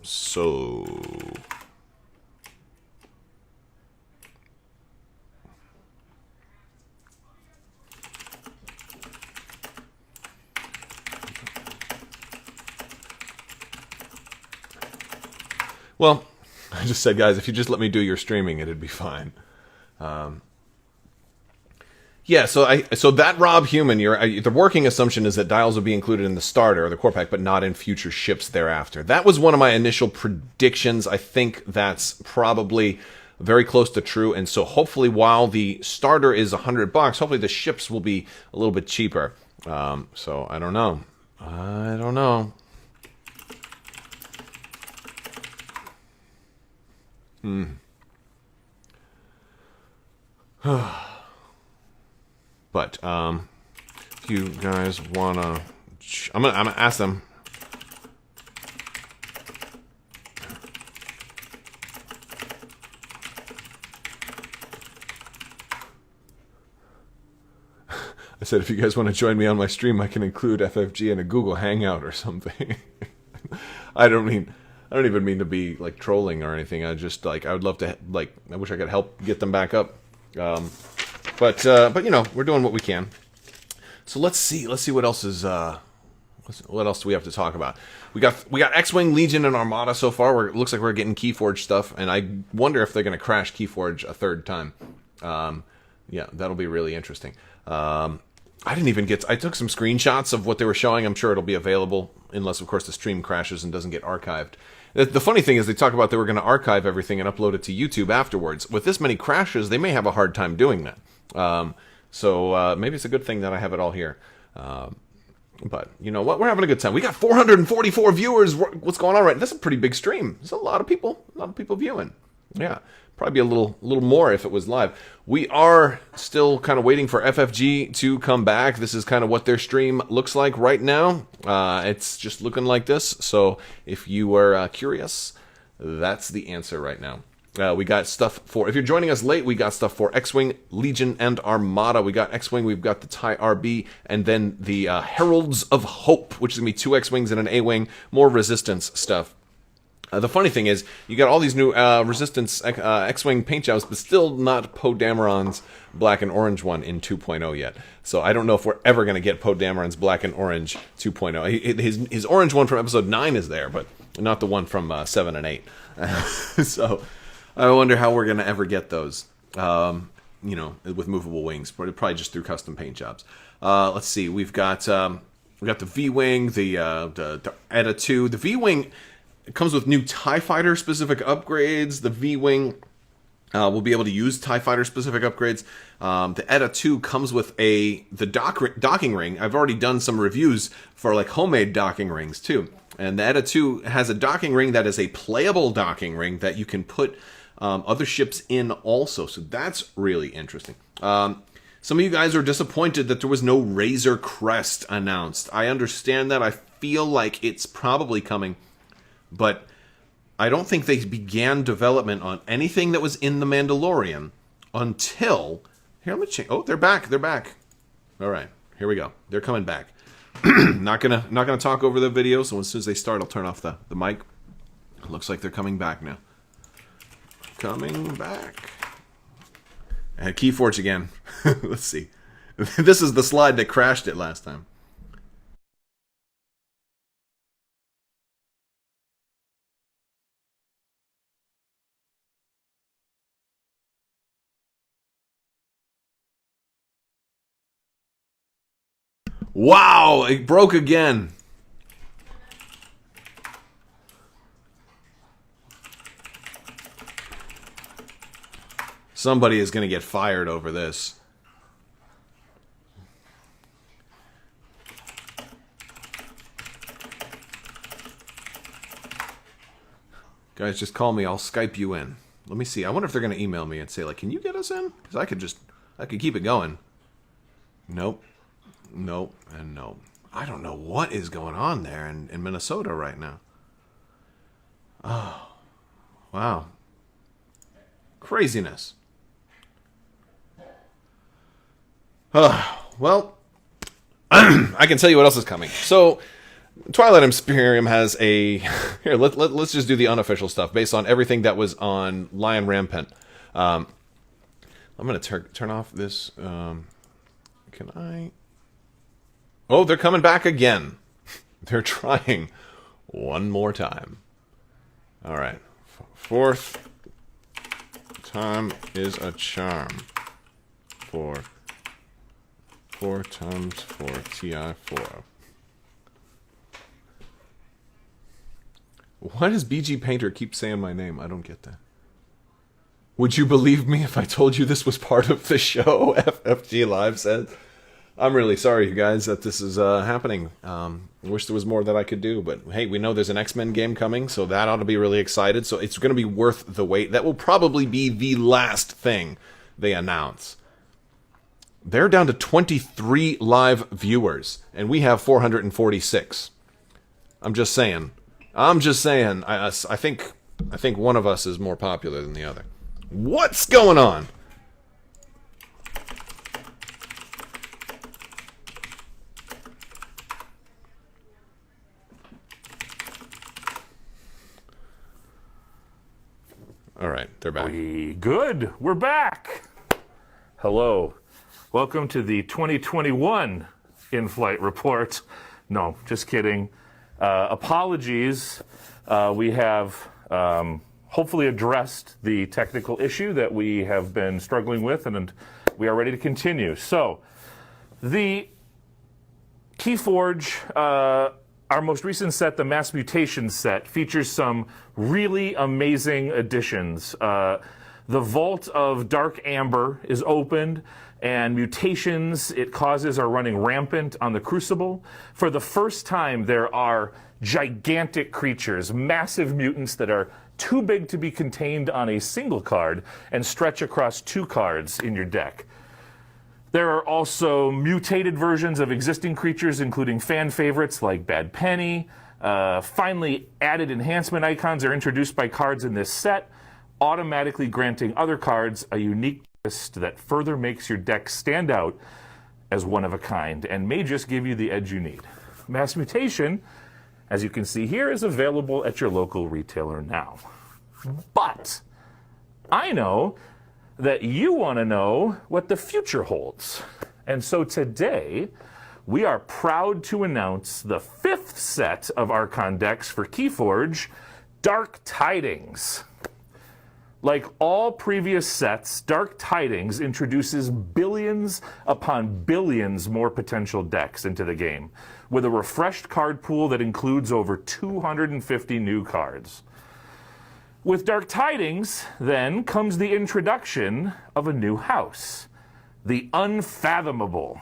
So. Well, I just said, guys, if you just let me do your streaming, it'd be fine. Yeah, so that Rob Human, the working assumption is that dials will be included in the starter or the core pack, but not in future ships thereafter. That was one of my initial predictions. I think that's probably very close to true, and so hopefully, while the starter is $100, hopefully the ships will be a little bit cheaper. So I don't know. I don't know. But if you guys wanna, I'm gonna ask them. I said, if you guys want to join me on my stream, I can include FFG in a Google Hangout or something. I don't even mean to be like trolling or anything. I just I would love to I wish I could help get them back up. But you know, we're doing what we can. So let's see what else is what else do we have to talk about? We got X-Wing, Legion, and Armada so far. It looks like we're getting KeyForge stuff, and I wonder if they're going to crash KeyForge a third time. Yeah, that'll be really interesting. I took some screenshots of what they were showing. I'm sure it'll be available, unless, of course, the stream crashes and doesn't get archived. The funny thing is they talk about they were going to archive everything and upload it to YouTube afterwards. With this many crashes, they may have a hard time doing that. So maybe it's a good thing that I have it all here. But you know what? We're having a good time. We got 444 viewers. What's going on right now? That's a pretty big stream. There's a lot of people viewing. Yeah, probably be a little more if it was live. We are still kind of waiting for FFG to come back. This is kind of what their stream looks like right now. It's just looking like this. So if you were curious, that's the answer right now. We got stuff for, if you're joining us late, we got stuff for X-Wing, Legion, and Armada. We got X-Wing, we've got the TIE RB, and then the Heralds of Hope, which is going to be 2 X-Wings and an A-Wing, more Resistance stuff. The funny thing is, you got all these new Resistance X-Wing paint jobs, but still not Poe Dameron's black and orange one in 2.0 yet. So I don't know if we're ever going to get Poe Dameron's black and orange 2.0. His orange one from episode 9 is there, but not the one from 7 and 8. So I wonder how we're going to ever get those, with movable wings, probably just through custom paint jobs. Let's see, we've got the V-Wing, the ETA 2. The V-Wing, it comes with new TIE Fighter specific upgrades. The V-Wing will be able to use TIE Fighter specific upgrades. The ETA 2 comes with the docking ring. I've already done some reviews for like homemade docking rings too. And the ETA 2 has a docking ring that is a playable docking ring that you can put other ships in also. So that's really interesting. Some of you guys are disappointed that there was no Razor Crest announced. I understand that. I feel like it's probably coming. But I don't think they began development on anything that was in The Mandalorian until... Here, let me change. Oh, they're back. They're back. All right. Here we go. They're coming back. Not gonna talk over the video, so as soon as they start, I'll turn off the mic. Looks like they're coming back now. Coming back. And KeyForge again. Let's see. This is the slide that crashed it last time. Wow, it broke again. Somebody is going to get fired over this. Guys, just call me. I'll Skype you in. Let me see. I wonder if they're going to email me and say, like, can you get us in? Because I could keep it going. Nope. Nope, and nope. I don't know what is going on there in Minnesota right now. Oh, wow. Craziness. Well, I can tell you what else is coming. So, Twilight Imperium has a... Here, let's just do the unofficial stuff based on everything that was on Lion Rampant. I'm going to turn off this... can I... Oh, they're coming back again. They're trying one more time. All right. Fourth time is a charm. Four times 4 TI4. Why does BG Painter keep saying my name? I don't get that. Would you believe me if I told you this was part of the show? FFG Live said. I'm really sorry, you guys, that this is happening. I wish there was more that I could do, but hey, we know there's an X-Men game coming, so that ought to be really excited. So it's going to be worth the wait. That will probably be the last thing they announce. They're down to 23 live viewers, and we have 446. I'm just saying. I think one of us is more popular than the other. What's going on? All right, they're back. Good. We're back. Hello. Welcome to the 2021 In Flight Report. No, just kidding. Apologies. We have hopefully addressed the technical issue that we have been struggling with, and we are ready to continue. So, the KeyForge, our most recent set, the Mass Mutation set, features some really amazing additions. The Vault of Dark Amber is opened, and mutations it causes are running rampant on the Crucible. For the first time, there are gigantic creatures, massive mutants that are too big to be contained on a single card and stretch across 2 cards in your deck. There are also mutated versions of existing creatures, including fan favorites like Bad Penny. Finally, added enhancement icons are introduced by cards in this set, automatically granting other cards a unique twist that further makes your deck stand out as one of a kind and may just give you the edge you need. Mass Mutation, as you can see here, is available at your local retailer now. But I know that you want to know what the future holds. And so today, we are proud to announce the 5th set of Archon decks for KeyForge, Dark Tidings. Like all previous sets, Dark Tidings introduces billions upon billions more potential decks into the game, with a refreshed card pool that includes over 250 new cards. With Dark Tidings, then, comes the introduction of a new house, the Unfathomable.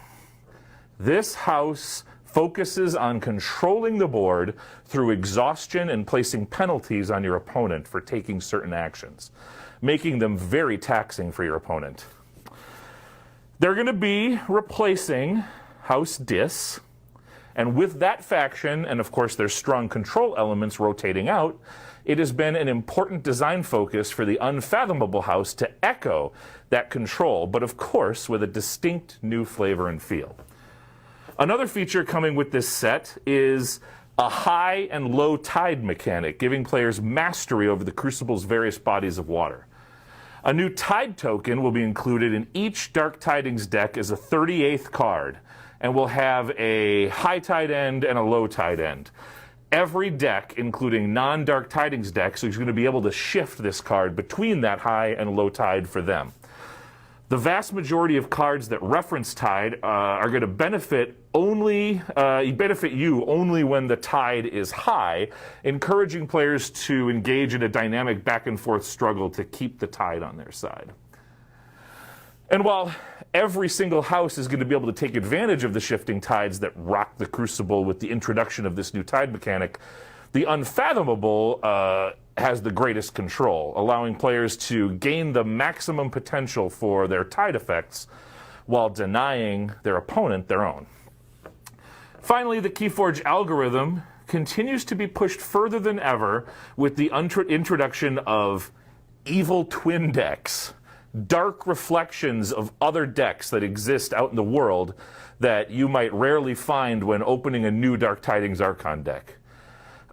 This house focuses on controlling the board through exhaustion and placing penalties on your opponent for taking certain actions, making them very taxing for your opponent. They're going to be replacing House Dis, and with that faction, and of course their strong control elements rotating out, it has been an important design focus for the Unfathomable house to echo that control, but of course with a distinct new flavor and feel. Another feature coming with this set is a high and low tide mechanic, giving players mastery over the Crucible's various bodies of water. A new tide token will be included in each Dark Tidings deck as a 38th card, and will have a high tide end and a low tide end. Every deck, including non-Dark Tidings decks, is going to be able to shift this card between that high and low tide for them. The vast majority of cards that reference tide are going to benefit you only when the tide is high, encouraging players to engage in a dynamic back and forth struggle to keep the tide on their side. And while every single house is going to be able to take advantage of the shifting tides that rock the Crucible with the introduction of this new tide mechanic, the Unfathomable has the greatest control, allowing players to gain the maximum potential for their tide effects while denying their opponent their own. Finally, the KeyForge algorithm continues to be pushed further than ever with the introduction of evil twin decks, dark reflections of other decks that exist out in the world that you might rarely find when opening a new Dark Tidings Archon deck.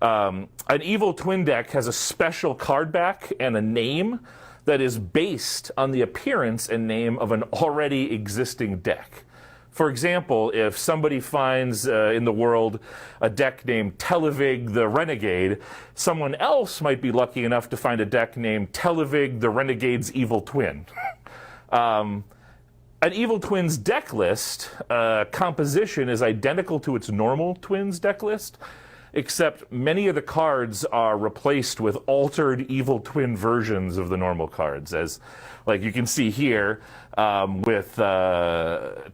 An evil twin deck has a special card back and a name that is based on the appearance and name of an already existing deck. For example, if somebody finds in the world a deck named Televig the Renegade, someone else might be lucky enough to find a deck named Televig the Renegade's Evil Twin. An Evil Twins deck list composition is identical to its normal Twins deck list, except many of the cards are replaced with altered Evil Twin versions of the normal cards, as like you can see here with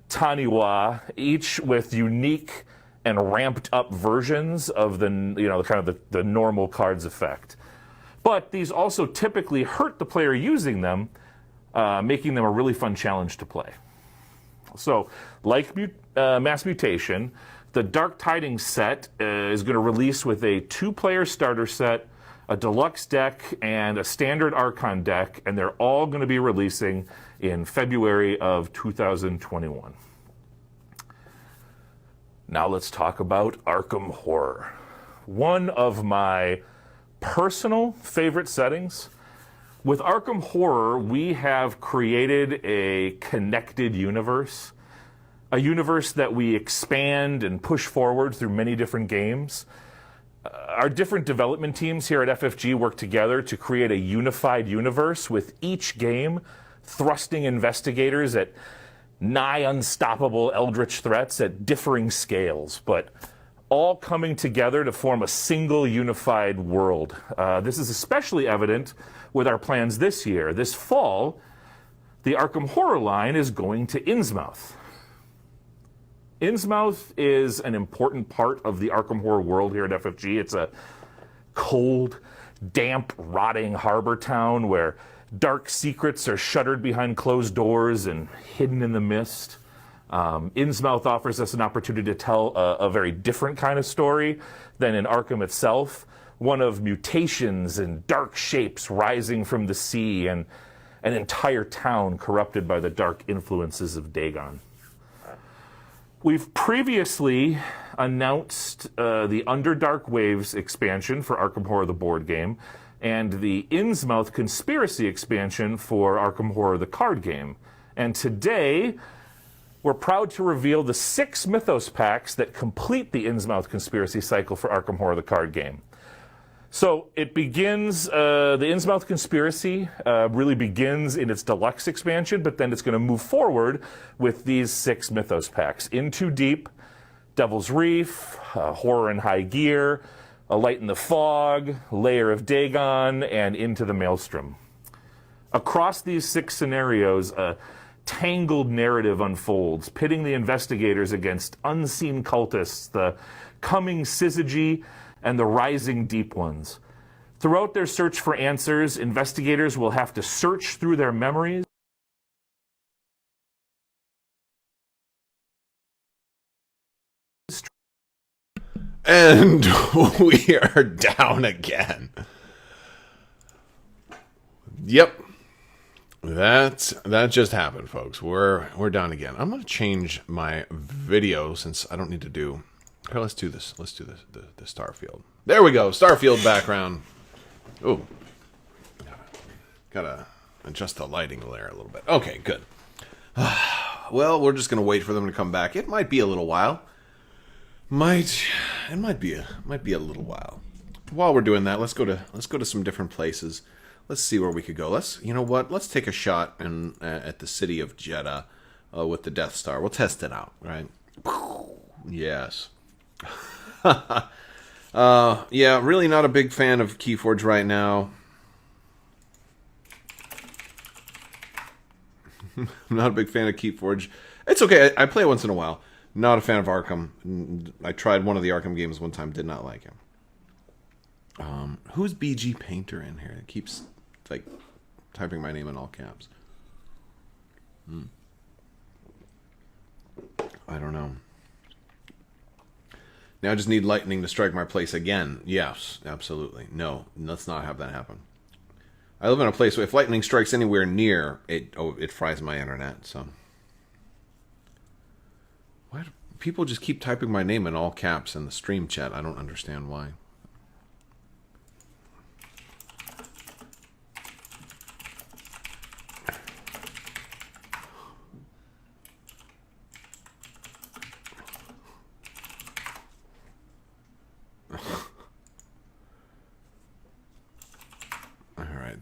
Taniwa, each with unique and ramped up versions of the the normal cards effect. But these also typically hurt the player using them, making them a really fun challenge to play. So, like Mass Mutation, the Dark Tidings set is going to release with a 2-player starter set, a deluxe deck, and a standard Archon deck, and they're all going to be releasing in February of 2021. Now let's talk about Arkham Horror. One of my personal favorite settings. With Arkham Horror, we have created a connected universe. A universe that we expand and push forward through many different games. Our different development teams here at FFG work together to create a unified universe, with each game thrusting investigators at nigh unstoppable eldritch threats at differing scales, but all coming together to form a single unified world. This is especially evident with our plans this year. This fall, the Arkham Horror line is going to Innsmouth. Innsmouth is an important part of the Arkham Horror world here at FFG. It's a cold, damp, rotting harbor town where dark secrets are shuttered behind closed doors and hidden in the mist. Innsmouth offers us an opportunity to tell a very different kind of story than in Arkham itself, one of mutations and dark shapes rising from the sea and an entire town corrupted by the dark influences of Dagon. We've previously announced the Underdark Waves expansion for Arkham Horror the board game and the Innsmouth Conspiracy expansion for Arkham Horror the card game. And today, we're proud to reveal the 6 Mythos packs that complete the Innsmouth Conspiracy cycle for Arkham Horror the card game. So it begins, the Innsmouth Conspiracy really begins in its deluxe expansion, but then it's going to move forward with these 6 Mythos packs. In Too Deep, Devil's Reef, Horror in High Gear, A Light in the Fog, Lair of Dagon, and Into the Maelstrom. Across these 6 scenarios, a tangled narrative unfolds, pitting the investigators against unseen cultists, the coming syzygy, and the rising deep ones. Throughout their search for answers, investigators will have to search through their memories. And we are down again. Yep. That just happened, folks. We're down again. I'm gonna change my video since I don't need to do. Here, let's do this. Let's do this. The Starfield. There we go. Starfield background. Oh, gotta adjust the lighting there a little bit. Okay, good. Well, we're just gonna wait for them to come back. It might be a little while. It might be a little while. While we're doing that, let's go to some different places. Let's see where we could go. You know what? Let's take a shot at the city of Jeddah with the Death Star. We'll test it out, right? Yes. Yeah, really not a big fan of KeyForge right now. I'm not a big fan of KeyForge. It's okay. I play it once in a while. Not a fan of Arkham. I tried one of the Arkham games one time. Did not like him. Who's BG Painter in here? It keeps like typing my name in all caps. I don't know. Now I just need lightning to strike my place again. Yes, absolutely. No, let's not have that happen. I live in a place where if lightning strikes anywhere near, it fries my internet. So why do people just keep typing my name in all caps in the stream chat? I don't understand why.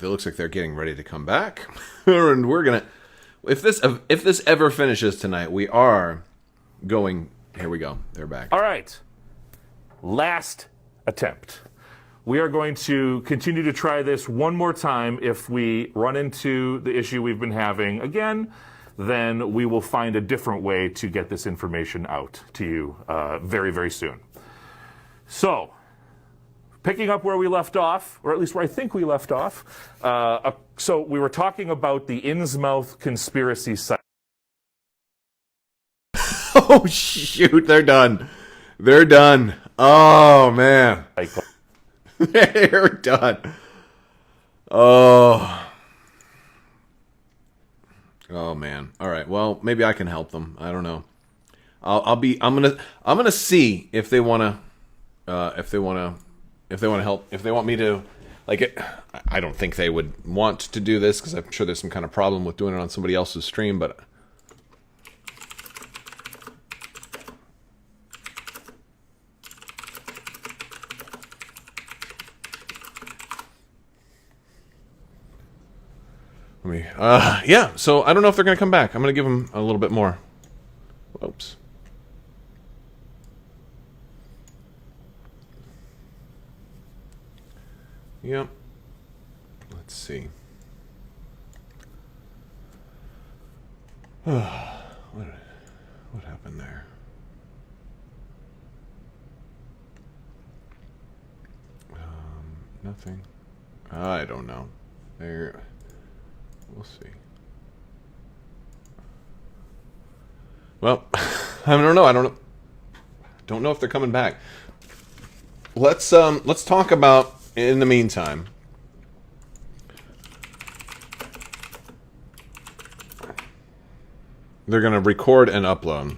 It looks like they're getting ready to come back, and we're gonna. If this ever finishes tonight, we are going. Here we go. They're back. All right. Last attempt. We are going to continue to try this one more time. If we run into the issue we've been having again, then we will find a different way to get this information out to you very, very soon. So. Picking up where we left off, or at least where I think we left off. So we were talking about the Innsmouth Conspiracy site. Oh, shoot. They're done. They're done. Oh, man. They're done. Oh. Oh, man. All right. Well, maybe I can help them. I don't know. I'm gonna see if they want to help, if they want me to, like it. I don't think they would want to do this because I'm sure there's some kind of problem with doing it on somebody else's stream, but yeah, so I don't know if they're going to come back. I'm going to give them a little bit more. Oops. Yep. Let's see. What happened there? Nothing. I don't know. There, we'll see. Well, I don't know. I don't know if they're coming back. Let's talk about, in the meantime, they're going to record and upload.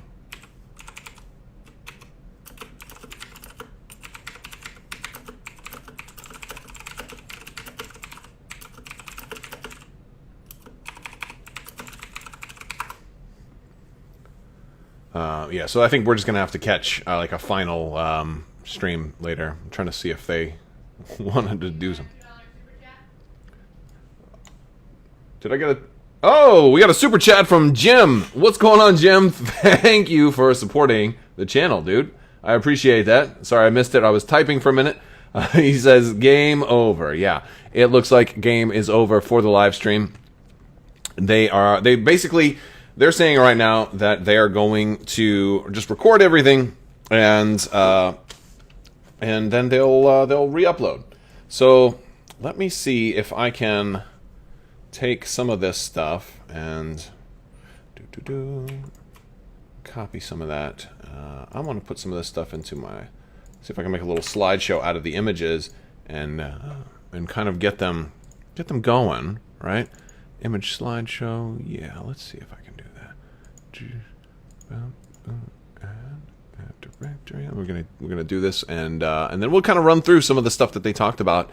Yeah, so I think we're just going to have to catch like a final stream later. I'm trying to see if they wanted to do some. Did I get a... Oh, we got a super chat from Jim. What's going on, Jim? Thank you for supporting the channel, dude. I appreciate that. Sorry I missed it. I was typing for a minute. He says, game over. Yeah, it looks like game is over for the live stream. They're saying right now that they are going to just record everything and then they'll re-upload. So let me see if I can take some of this stuff and copy some of that. I want to put some of this stuff into my, see if I can make a little slideshow out of the images and kind of get them going, right? Image slideshow. Yeah, let's see if I can do that. Directory. We're gonna do this, and then we'll kind of run through some of the stuff that they talked about,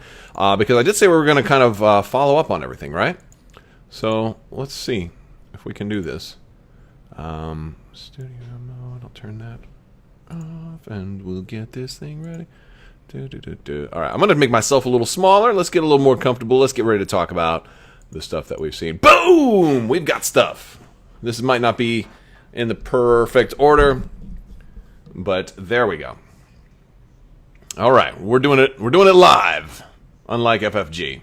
because I did say we were gonna kind of follow up on everything, right? So let's see if we can do this. Studio mode. I'll turn that off, and we'll get this thing ready. All right, I'm gonna make myself a little smaller. Let's get a little more comfortable. Let's get ready to talk about the stuff that we've seen. Boom! We've got stuff. This might not be in the perfect order, but there we go. All right, we're doing it live, unlike FFG.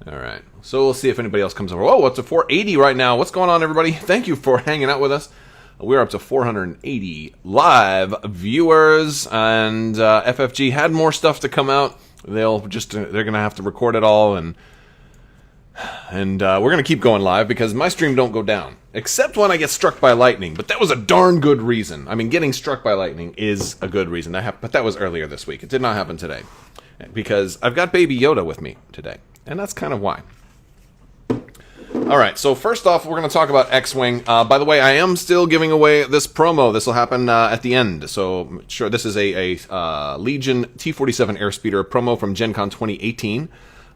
All right, so we'll see if anybody else comes over. Oh, it's a 480 right now. What's going on, everybody? Thank you for hanging out with us. We're up to 480 live viewers, and FFG had more stuff to come out. They're gonna have to record it all, and we're gonna keep going live because my stream don't go down except when I get struck by lightning. But that was a darn good reason. I mean, getting struck by lightning is a good reason. But that was earlier this week. It did not happen today because I've got Baby Yoda with me today, and that's kind of why. All right, so first off, we're going to talk about X-Wing. By the way, I am still giving away this promo. This will happen at the end. So, sure, this is a Legion T-47 Airspeeder promo from Gen Con 2018.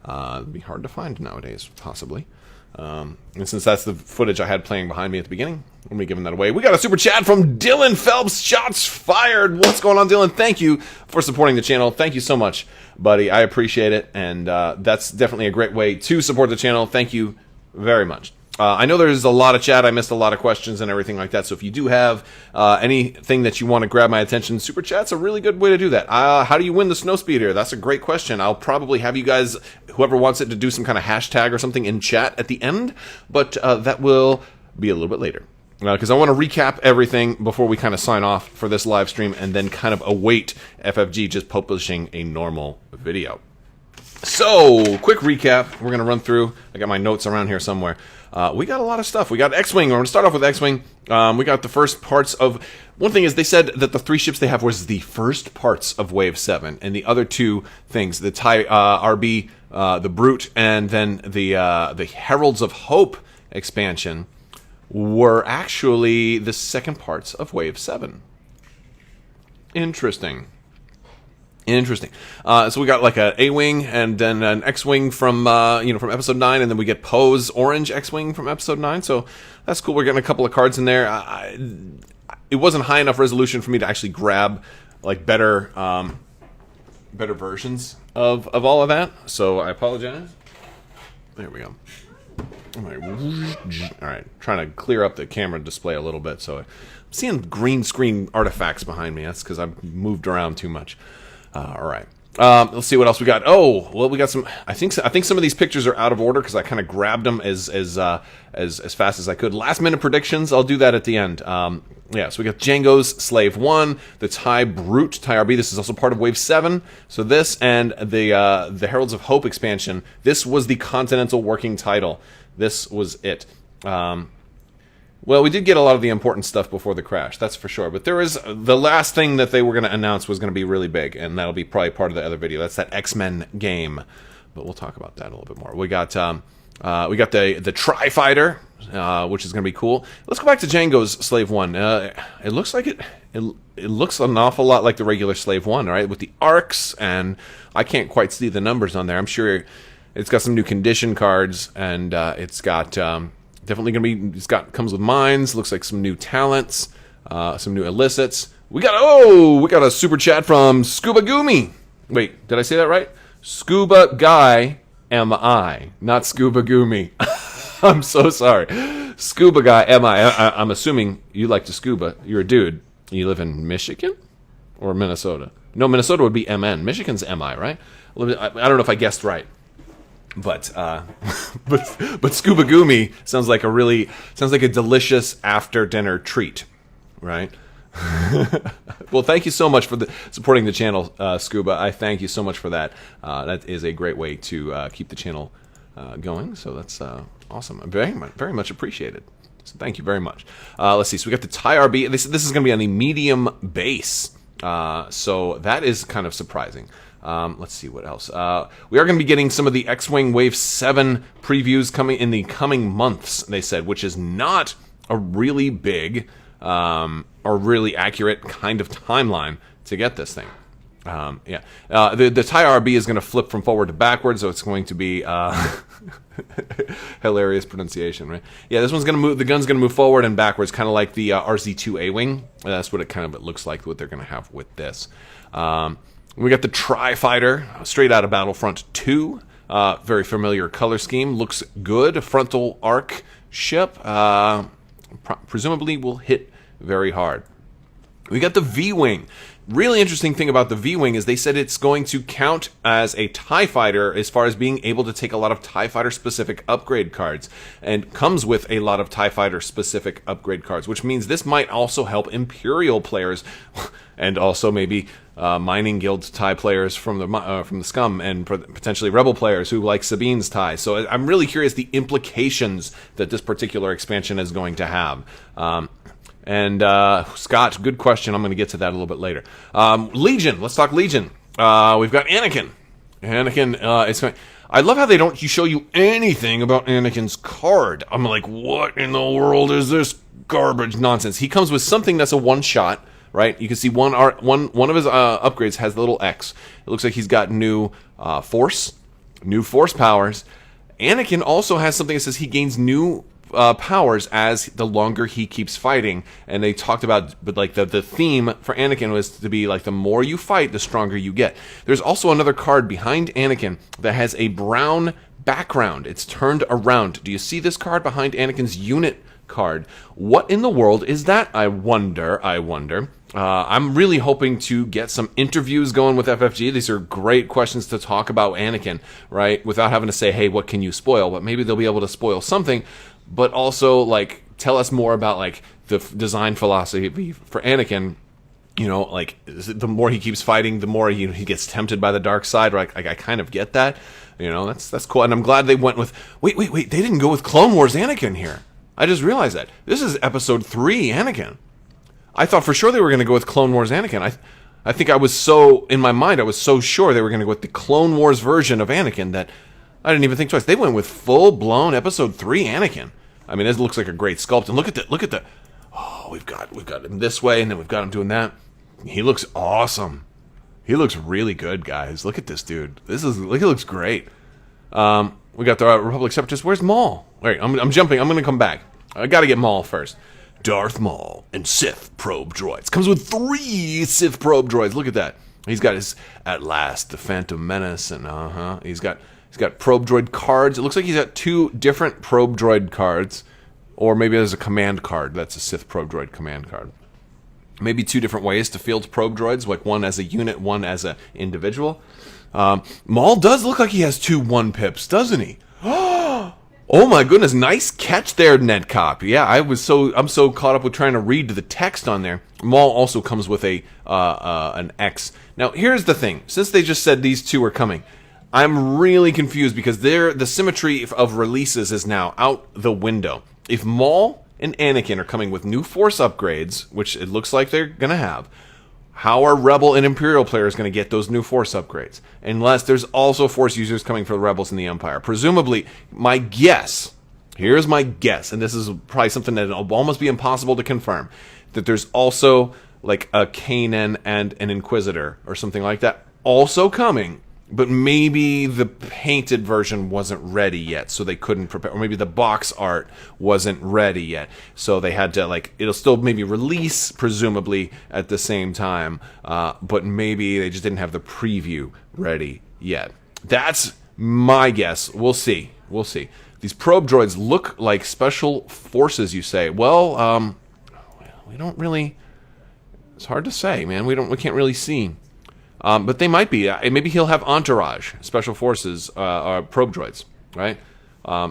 It'd be hard to find nowadays, possibly. And since that's the footage I had playing behind me at the beginning, I'm be giving that away. We got a super chat from Dylan Phelps. Shots fired. What's going on, Dylan? Thank you for supporting the channel. Thank you so much, buddy. I appreciate it, and that's definitely a great way to support the channel. Thank you very much. I know there's a lot of chat. I missed a lot of questions and everything like that. So if you do have anything that you want to grab my attention, Super Chat's a really good way to do that. How do you win the Snowspeeder? That's a great question. I'll probably have you guys, whoever wants it, to do some kind of hashtag or something in chat at the end. But that will be a little bit later. Because I want to recap everything before we kind of sign off for this live stream and then kind of await FFG just publishing a normal video. So, quick recap. We're going to run through. I got my notes around here somewhere. We got a lot of stuff. We got X-Wing. We're going to start off with X-Wing. We got the first parts of... One thing is they said that the 3 ships they have was the first parts of Wave 7. And the other 2 things, the TIE RB, the Brute, and then the Heralds of Hope expansion were actually the second parts of Wave 7. Interesting. So we got like a A-Wing and then an X-Wing from Episode 9, and then we get Poe's Orange X-Wing from Episode 9. So that's cool. We're getting a couple of cards in there. It wasn't high enough resolution for me to actually grab like better versions of all of that. So I apologize. There we go. All right, trying to clear up the camera display a little bit. So I'm seeing green screen artifacts behind me. That's because I've moved around too much. All right. Let's see what else we got. Oh, well, we got some. I think some of these pictures are out of order because I kind of grabbed them as fast as I could. Last minute predictions. I'll do that at the end. Yeah, so we got Django's Slave 1, the Thai Brute, Thai RB. This is also part of Wave 7. So this and the Heralds of Hope expansion. This was the Continental working title. This was it. Well, we did get a lot of the important stuff before the crash, that's for sure. But there is the last thing that they were going to announce was going to be really big, and that'll be probably part of the other video. That's that X-Men game, but we'll talk about that a little bit more. We got the Tri-Fighter, which is going to be cool. Let's go back to Django's Slave 1. It looks like it looks an awful lot like the regular Slave 1, right? With the arcs, and I can't quite see the numbers on there. I'm sure it's got some new condition cards, and it's got. Definitely gonna be. Comes with mines. Looks like some new talents, some new illicits. We got a super chat from Scuba Goomy. Wait, did I say that right? Scuba Guy am I, not Scuba Goomy. I'm so sorry. Scuba Guy am I? I'm assuming you like to scuba. You're a dude. You live in Michigan or Minnesota? No, Minnesota would be MN. Michigan's MI, right? I don't know if I guessed right. But Scuba Goomy sounds like a delicious after dinner treat, right? Well, thank you so much for supporting the channel, Scuba. I thank you so much for that. That is a great way to keep the channel going. So that's awesome. Very much appreciated. So thank you very much. Let's see. So we got the Thai RB. This is going to be on the medium base. So that is kind of surprising. Let's see what else. We are going to be getting some of the X-Wing Wave 7 previews coming in the coming months, they said, which is not a really big or really accurate kind of timeline to get this thing. Yeah. The Thai RB is going to flip from forward to backwards, so it's going to be hilarious pronunciation, right? Yeah, this one's going to move. The gun's going to move forward and backwards, kind of like the RZ-2 A-Wing. That's what it looks like. What they're going to have with this. We got the Tri-Fighter, straight out of Battlefront 2. Very familiar color scheme. Looks good. Frontal arc ship. Presumably will hit very hard. We got the V-Wing. Really interesting thing about the V-Wing is they said it's going to count as a TIE fighter as far as being able to take a lot of TIE fighter specific upgrade cards, and comes with a lot of TIE fighter specific upgrade cards, which means this might also help Imperial players and also maybe Mining Guild TIE players from the Scum, and potentially Rebel players who like Sabine's TIE. So I'm really curious the implications that this particular expansion is going to have. And Scott, good question. I'm going to get to that a little bit later. Legion. Let's talk Legion. We've got Anakin. Anakin. I love how they don't show you anything about Anakin's card. I'm like, what in the world is this garbage nonsense? He comes with something that's a one-shot, right? You can see one of his upgrades has the little X. It looks like he's got new force powers. Anakin also has something that says he gains new powers as the longer he keeps fighting, and they talked about, but like the theme for Anakin was to be like the more you fight, the stronger you get. There's also another card behind Anakin that has a brown background. It's turned around. Do you see this card behind Anakin's unit card? What in the world is that? I wonder. I'm really hoping to get some interviews going with FFG. These are great questions to talk about Anakin, right? Without having to say, hey, what can you spoil? But maybe they'll be able to spoil something, but also like tell us more about like the design philosophy for Anakin. You know, like the more he keeps fighting, the more he gets tempted by the dark side. Right? I kind of get that. You know, that's cool, and I'm glad they went with. Wait! They didn't go with Clone Wars Anakin here. I just realized that this is Episode 3 Anakin. I thought for sure they were going to go with Clone Wars Anakin. I think I was so in my mind. I was so sure they were going to go with the Clone Wars version of Anakin that I didn't even think twice. They went with full blown Episode 3 Anakin. I mean, this looks like a great sculpt. And look at the. Oh, we've got him this way, and then we've got him doing that. He looks awesome. He looks really good, guys. Look at this dude. He looks great. We got the Republic Separatists. Where's Maul? Wait, I'm jumping. I'm going to come back. I got to get Maul first. Darth Maul and Sith probe droids. Comes with 3 Sith probe droids. Look at that. He's got his at last the Phantom Menace, and he's got probe droid cards. It looks like he's got 2 different probe droid cards, or maybe there's a command card. That's a Sith probe droid command card. maybe 2 different ways to field probe droids, like one as a unit, one as an individual. Maul does look like he has 2 1-pips, doesn't he? Oh my goodness, nice catch there, Netcop. Yeah, I'm so caught up with trying to read the text on there. Maul also comes with an X. Now, here's the thing. Since they just said these 2 are coming, I'm really confused because the symmetry of releases is now out the window. If Maul and Anakin are coming with new Force upgrades, which it looks like they're going to have, how are Rebel and Imperial players going to get those new Force upgrades? Unless there's also Force users coming for the Rebels and the Empire. Presumably, my guess, here's my guess, and this is probably something that will almost be impossible to confirm, that there's also like a Kanan and an Inquisitor or something like that also coming, but maybe the painted version wasn't ready yet, so they couldn't prepare. Or maybe the box art wasn't ready yet, so they had to, like, it'll still maybe release, presumably, at the same time, but maybe they just didn't have the preview ready yet. That's my guess. We'll see. We'll see. These probe droids look like special forces, you say. Well, we don't really... It's hard to say, man. We can't really see. But they might be. Maybe he'll have Entourage, Special Forces, probe droids, right?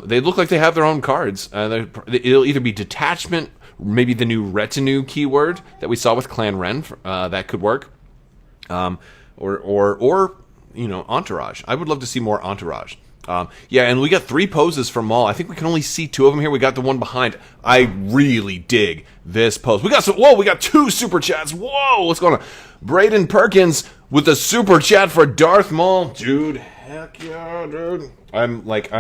They look like they have their own cards. It'll either be detachment, maybe the new retinue keyword that we saw with Clan Ren, that could work, or Entourage. I would love to see more Entourage. Yeah, and we got 3 poses from Maul. I think we can only see 2 of them here. We got the one behind. I really dig this pose. We got 2 super chats. Whoa, what's going on? Braden Perkins with a super chat for Darth Maul. Dude, heck yeah, dude. I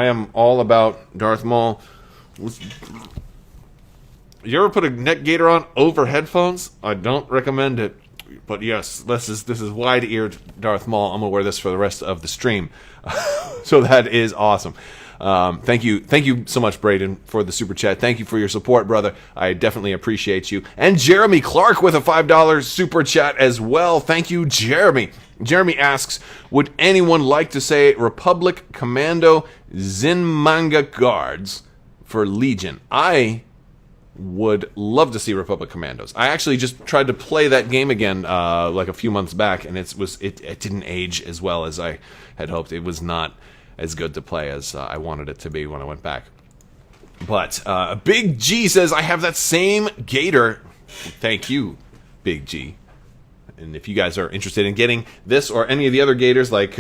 am all about Darth Maul. You ever put a neck gaiter on over headphones? I don't recommend it. But yes, this is wide-eared Darth Maul. I'm going to wear this for the rest of the stream. So that is awesome. Thank you so much, Braden, for the super chat. Thank you for your support, brother. I definitely appreciate you. And Jeremy Clark with a $5 super chat as well. Thank you, Jeremy. Jeremy asks, would anyone like to say Republic Commando Zinmanga Guards for Legion? I would love to see Republic Commandos. I actually just tried to play that game again like a few months back, and it didn't age as well as I had hoped. It was not as good to play as I wanted it to be when I went back. But Big G says, I have that same gator. Thank you, Big G. And if you guys are interested in getting this or any of the other gators like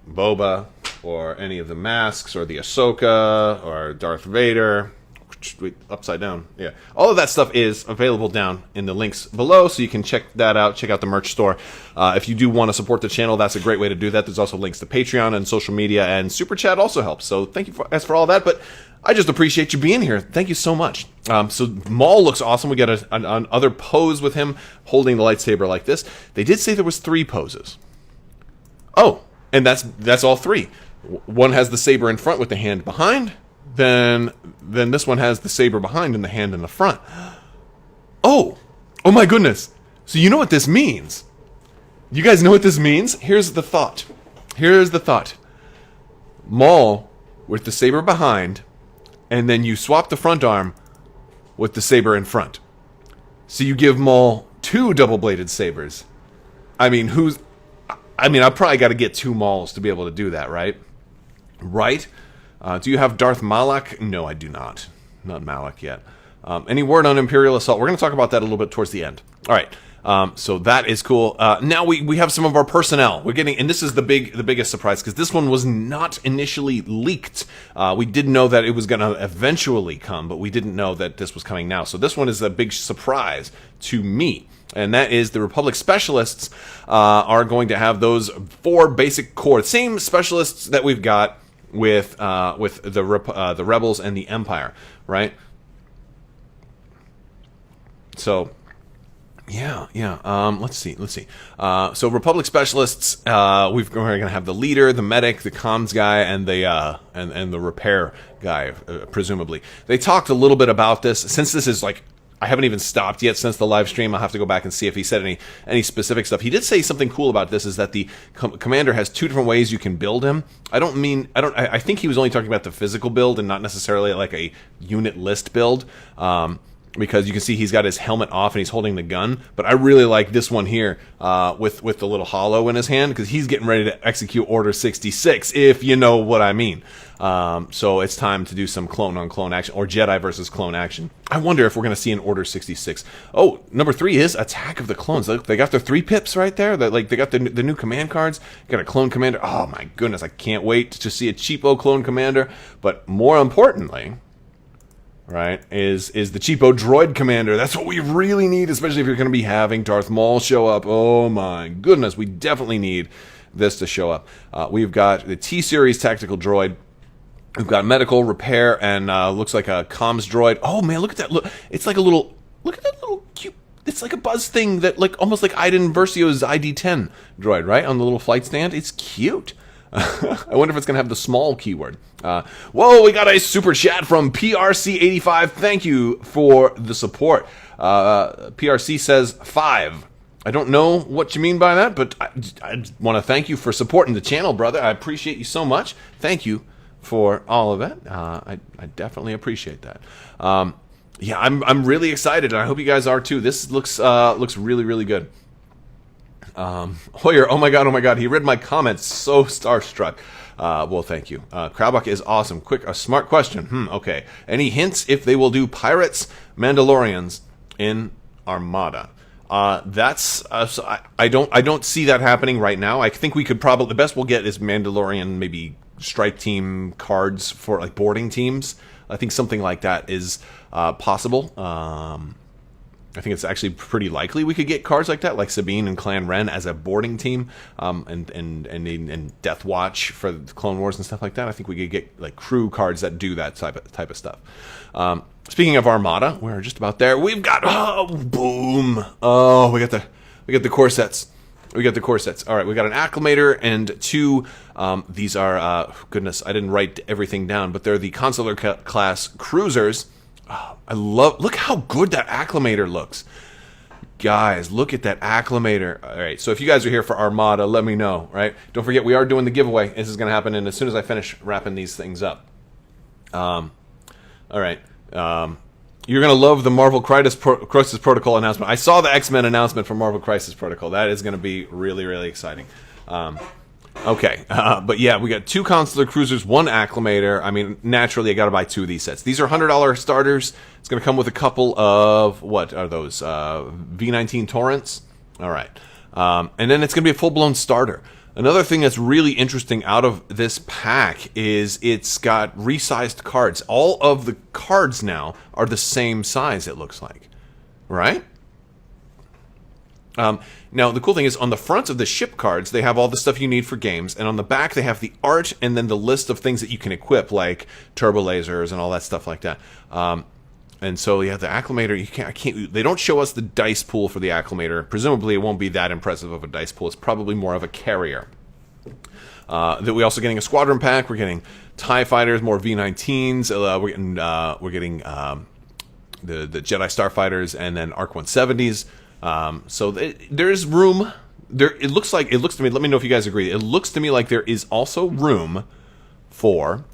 Boba or any of the masks or the Ahsoka or Darth Vader... Wait, upside down. Yeah. All of that stuff is available down in the links below, so you can check that out. Check out the merch store. If you do want to support the channel, that's a great way to do that. There's also links to Patreon and social media, and Super Chat also helps. So thank you guys for all that, but I just appreciate you being here. Thank you so much. So Maul looks awesome. We got another pose with him holding the lightsaber like this. They did say there was 3 poses. Oh, and that's all 3. One has the saber in front with the hand behind. Then this one has the saber behind and the hand in the front. Oh my goodness. So you know what this means. You guys know what this means? Here's the thought. Maul with the saber behind, and then you swap the front arm with the saber in front. So you give Maul 2 double-bladed sabers. I mean, I've probably got to get 2 Mauls to be able to do that, right? Right? Do you have Darth Malak? No, I do not. Not Malak yet. Any word on Imperial Assault? We're going to talk about that a little bit towards the end. All right. So that is cool. Now we have some of our personnel. We're getting, and this is the biggest surprise because this one was not initially leaked. We did know that it was going to eventually come, but we didn't know that this was coming now. So this one is a big surprise to me. And that is the Republic Specialists are going to have those 4 basic core, same specialists that we've got with the Rebels and the Empire, right? So, yeah. Let's see. So Republic Specialists, we're going to have the leader, the medic, the comms guy, and the repair guy, presumably. They talked a little bit about this. Since this is like, I haven't even stopped yet since the live stream. I'll have to go back and see if he said any specific stuff. He did say something cool about this, is that the commander has 2 different ways you can build him. I think he was only talking about the physical build and not necessarily like a unit list build. because you can see he's got his helmet off and he's holding the gun. But I really like this one here with the little hollow in his hand, because he's getting ready to execute Order 66, if you know what I mean. So it's time to do some clone-on-clone action, or Jedi versus clone action. I wonder if we're going to see an Order 66. Oh, number 3 is Attack of the Clones. Look, they got their 3 pips right there. They got the new command cards. Got a clone commander. Oh my goodness, I can't wait to see a cheapo clone commander. But more importantly, right, is the cheapo droid commander. That's what we really need, especially if you're going to be having Darth Maul show up. Oh my goodness, we definitely need this to show up. We've got the T-Series tactical droid. We've got medical, repair, and looks like a comms droid. Oh man, look at that! Look, it's like a little. Look at that little cute. It's like a buzz thing that, like, almost like Iden Versio's ID-10 droid, right, on the little flight stand. It's cute. I wonder if it's going to have the small keyword. Whoa, we got a super chat from PRC85. Thank you for the support. PRC says 5. I don't know what you mean by that, but I want to thank you for supporting the channel, brother. I appreciate you so much. Thank you for all of that. I definitely appreciate that. Yeah, I'm really excited, and I hope you guys are too. This looks really, really good. Hoyer, oh my god, he read my comments. So starstruck. Well, thank you. Crabbok is awesome. Quick, a smart question. Okay. Any hints if they will do pirates, Mandalorians in Armada? So I don't see that happening right now. I think we could probably, the best we'll get is Mandalorian, maybe strike team cards for like boarding teams. I think something like that is possible. I think it's actually pretty likely we could get cards like that, like Sabine and Clan Ren as a boarding team, and Death Watch for the Clone Wars and stuff like that. I think we could get like crew cards that do that type of stuff. Speaking of Armada, we're just about there. We've got boom! Oh, we got the core sets. We got the core sets. All right, we got an Acclimator and 2. These are goodness, I didn't write everything down, but they're the Consular class cruisers. Oh, look how good that Acclimator looks. Guys, look at that Acclimator. All right, so if you guys are here for Armada, let me know, right? Don't forget, we are doing the giveaway. This is going to happen as soon as I finish wrapping these things up. All right. You're going to love the Marvel Crisis Protocol announcement. I saw the X-Men announcement for Marvel Crisis Protocol. That is going to be really, really exciting. Okay, but yeah, we got 2 Consular Cruisers, 1 Acclimator. I mean, naturally, I got to buy 2 of these sets. These are $100 starters. It's going to come with a couple of, what are those, V19 Torrents? All right. And then it's going to be a full-blown starter. Another thing that's really interesting out of this pack is it's got resized cards. All of the cards now are the same size, it looks like, right? Now, the cool thing is on the front of the ship cards, they have all the stuff you need for games, and on the back they have the art and then the list of things that you can equip, like turbo lasers and all that stuff like that. And so, yeah, the Acclimator, they don't show us the dice pool for the Acclimator. Presumably, it won't be that impressive of a dice pool. It's probably more of a carrier. That we're also getting a squadron pack. We're getting TIE fighters, more V19s. We're getting the Jedi Starfighters, and then ARC 170s. So there's room. It looks to me. Let me know if you guys agree. It looks to me like there is also room for.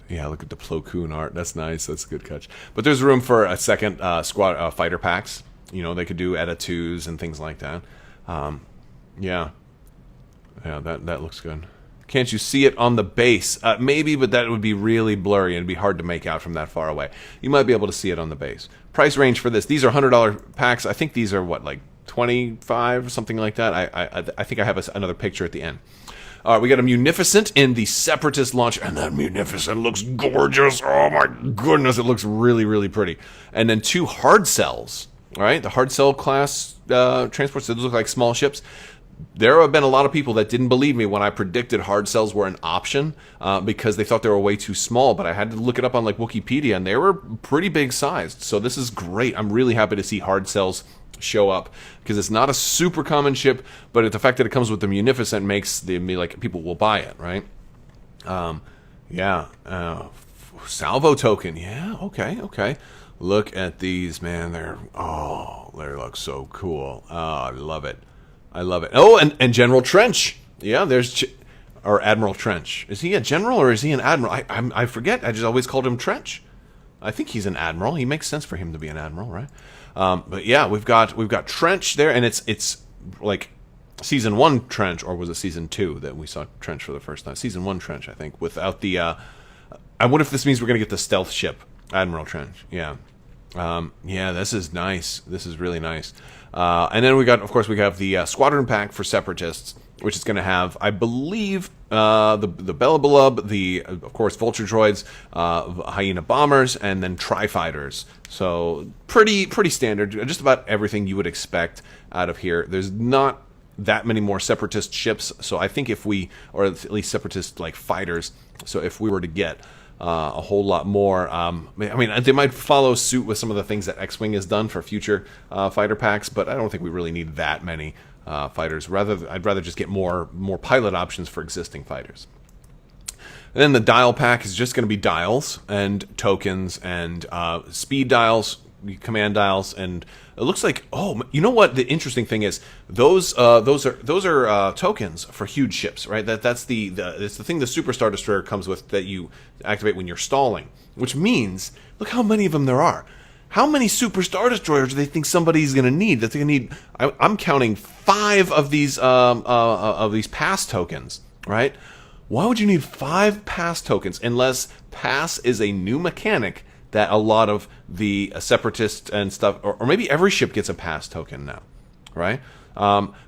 Yeah, look at the Plo Koon art. That's nice. That's a good catch. But there's room for a second squad fighter packs. You know, they could do Eta 2s and things like that. Yeah, that looks good. Can't you see it on the base? Maybe, but that would be really blurry and it'd be hard to make out from that far away. You might be able to see it on the base. Price range for this. These are $100 packs. I think these are, what, like 25 something like that. I think I have another picture at the end. All right, we got a Munificent in the Separatist launch, and that Munificent looks gorgeous. Oh my goodness, it looks really, really pretty. And then 2 hard cells. All right, the hard cell class transports that look like small ships. There have been a lot of people that didn't believe me when I predicted hard cells were an option because they thought they were way too small. But I had to look it up on like Wikipedia, and they were pretty big sized. So this is great. I'm really happy to see hard cells show up because it's not a super common ship, but the fact that it comes with the Munificent makes like people will buy it, right? Yeah. Salvo token. Yeah. Okay. Look at these, man. They look so cool. Oh, I love it. Oh, and General Trench. Yeah, or Admiral Trench. Is he a general or is he an admiral? I forget. I just always called him Trench. I think he's an admiral. He makes sense for him to be an admiral, right? But yeah, we've got Trench there, and it's like season 1 Trench, or was it season 2 that we saw Trench for the first time? Season 1 Trench, I think, without the. I wonder if this means we're gonna get the stealth ship, Admiral Trench. Yeah, yeah, this is nice. This is really nice. And then we have the squadron pack for Separatists, which is going to have, I believe, the Belabulub, of course, Vulture droids, Hyena bombers, and then Tri-Fighters. So pretty standard. Just about everything you would expect out of here. There's not that many more Separatist ships, so I think or at least Separatist like fighters. So if we were to get a whole lot more. I mean, they might follow suit with some of the things that X-Wing has done for future fighter packs, but I don't think we really need that many fighters. I'd rather just get more pilot options for existing fighters. And then the dial pack is just going to be dials and tokens and speed dials, command dials, and it looks like, oh, you know what the interesting thing is, those are tokens for huge ships, right? It's the thing the Super Star Destroyer comes with that you activate when you're stalling, which means look how many of them there are. How many Super Star Destroyers do they think somebody's going to need? That they're going to need. I'm counting 5 of these pass tokens, right? Why would you need 5 pass tokens unless pass is a new mechanic that a lot of the Separatists and stuff, or maybe every ship gets a pass token now, right?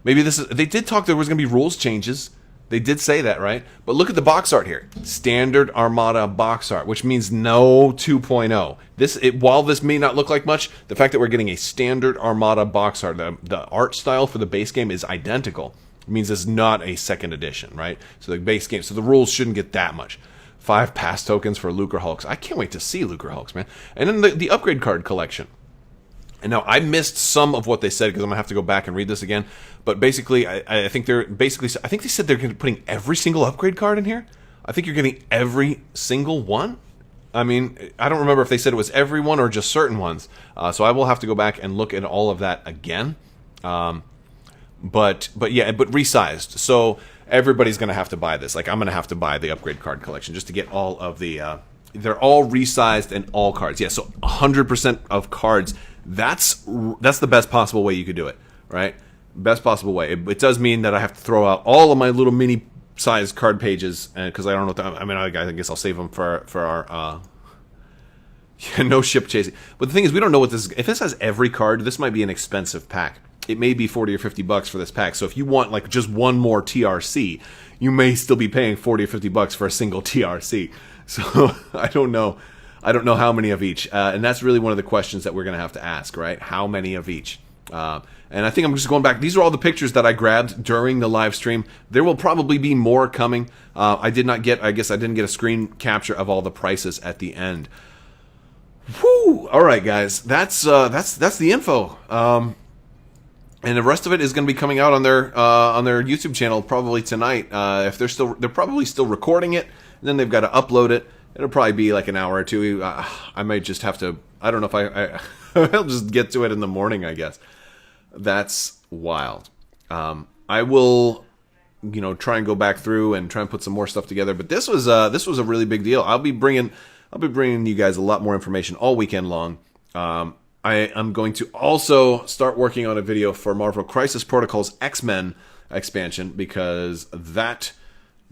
Maybe they did talk there was going to be rules changes. They did say that, right? But look at the box art here. Standard Armada box art, which means no 2.0. While this may not look like much, the fact that we're getting a standard Armada box art, the art style for the base game is identical. It means it's not a second edition, right? So the base game, so the rules shouldn't get that much. 5 pass tokens for Lucre Hulks. I can't wait to see Lucre Hulks, man. And then the upgrade card collection. And now I missed some of what they said because I'm gonna have to go back and read this again. But basically, I think they said they're putting every single upgrade card in here. I think you're getting every single one. I mean, I don't remember if they said it was every one or just certain ones. So I will have to go back and look at all of that again. But resized. So everybody's going to have to buy this. Like, I'm going to have to buy the upgrade card collection just to get all of the... they're all resized and all cards. Yeah, so 100% of cards. That's the best possible way you could do it, right? Best possible way. It does mean that I have to throw out all of my little mini-sized card pages, because I don't know what I guess I'll save them for our... no ship chasing. But the thing is, we don't know what this is. If this has every card, this might be an expensive pack. It may be $40 or $50 for this pack. So if you want like just one more TRC, you may still be paying $40 or $50 for a single TRC. So I don't know how many of each. And that's really one of the questions that we're going to have to ask, right? How many of each? And I think I'm just going back. These are all the pictures that I grabbed during the live stream. There will probably be more coming. I didn't get a screen capture of all the prices at the end. Whew! All right, guys. That's the info. And the rest of it is going to be coming out on their YouTube channel probably tonight. If they're probably still recording it, and then they've got to upload it. It'll probably be like an hour or two. I might just have to. I don't know if I'll just get to it in the morning, I guess. That's wild. I will, try and go back through and try and put some more stuff together. But this was a really big deal. I'll be bringing you guys a lot more information all weekend long. I am going to also start working on a video for Marvel Crisis Protocol's X-Men expansion, because that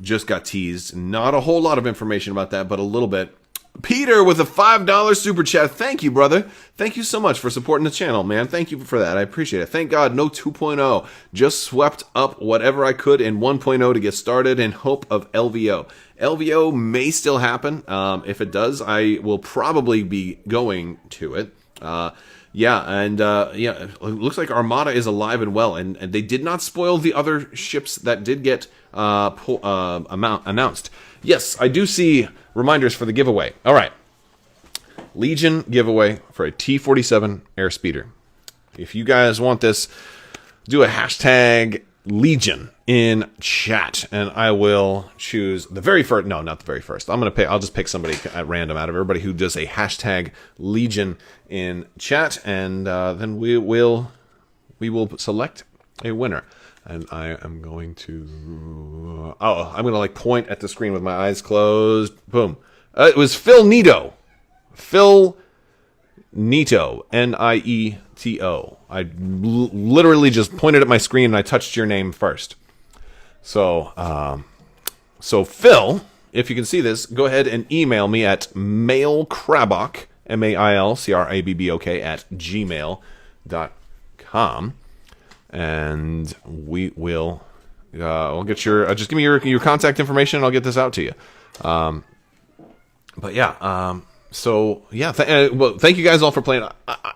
just got teased. Not a whole lot of information about that, but a little bit. Peter with a $5 super chat. Thank you, brother. Thank you so much for supporting the channel, man. Thank you for that. I appreciate it. Thank God, no 2.0. Just swept up whatever I could in 1.0 to get started in hope of LVO. LVO may still happen. If it does, I will probably be going to it. It looks like Armada is alive and well, and they did not spoil the other ships that did get announced. Yes, I do see reminders for the giveaway. All right. Legion giveaway for a T-47 airspeeder. If you guys want this, do a hashtag Legion in chat, and I will choose the very first. No, not the very first. I'll just pick somebody at random out of everybody who does a hashtag Legion in chat, and then we will select a winner. And I am going to... I'm going to point at the screen with my eyes closed. Boom. It was Phil Nito. Phil Nieto, Nieto. I literally just pointed at my screen and I touched your name first. So Phil, if you can see this, go ahead and email me at mailcrabbok, MailCrabbok at gmail.com, and we will. I'll get your. Just give me your contact information, and I'll get this out to you. But yeah. Well, thank you guys all for playing.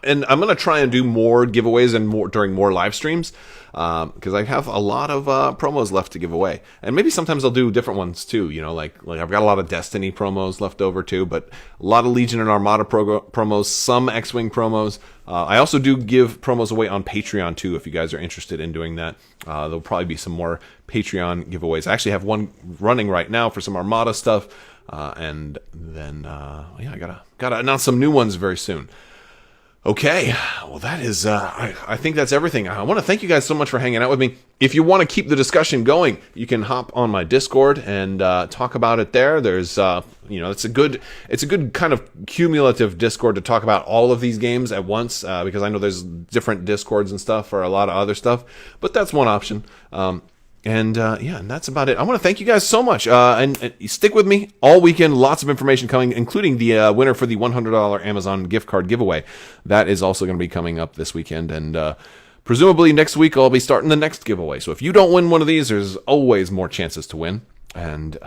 And I'm gonna try and do more giveaways and during more live streams, because I have a lot of promos left to give away, and maybe sometimes I'll do different ones too. You know, like I've got a lot of Destiny promos left over too, but a lot of Legion and Armada promos, some X-Wing promos. I also do give promos away on Patreon too, if you guys are interested in doing that. There'll probably be some more Patreon giveaways. I actually have one running right now for some Armada stuff. And then, I gotta announce some new ones very soon. Okay, well that is, I think that's everything. I want to thank you guys so much for hanging out with me. If you want to keep the discussion going, you can hop on my Discord and talk about it there. There's, it's a good kind of cumulative Discord to talk about all of these games at once, because I know there's different Discords and stuff for a lot of other stuff, but that's one option. And that's about it. I want to thank you guys so much. And stick with me all weekend. Lots of information coming, including the winner for the $100 Amazon gift card giveaway. That is also going to be coming up this weekend. And presumably next week I'll be starting the next giveaway. So if you don't win one of these, there's always more chances to win. And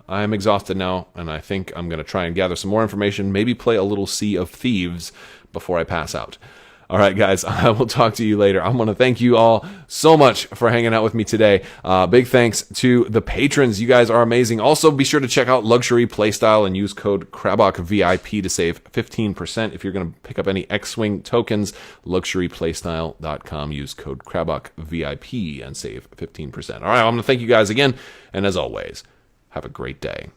I'm exhausted now, and I think I'm going to try and gather some more information, maybe play a little Sea of Thieves before I pass out. All right, guys, I will talk to you later. I want to thank you all so much for hanging out with me today. Big thanks to the patrons. You guys are amazing. Also, be sure to check out Luxury Playstyle and use code CrabbokVIP to save 15%. If you're going to pick up any X-Wing tokens, luxuryplaystyle.com. Use code CrabbokVIP and save 15%. All right, I'm going to thank you guys again. And as always, have a great day.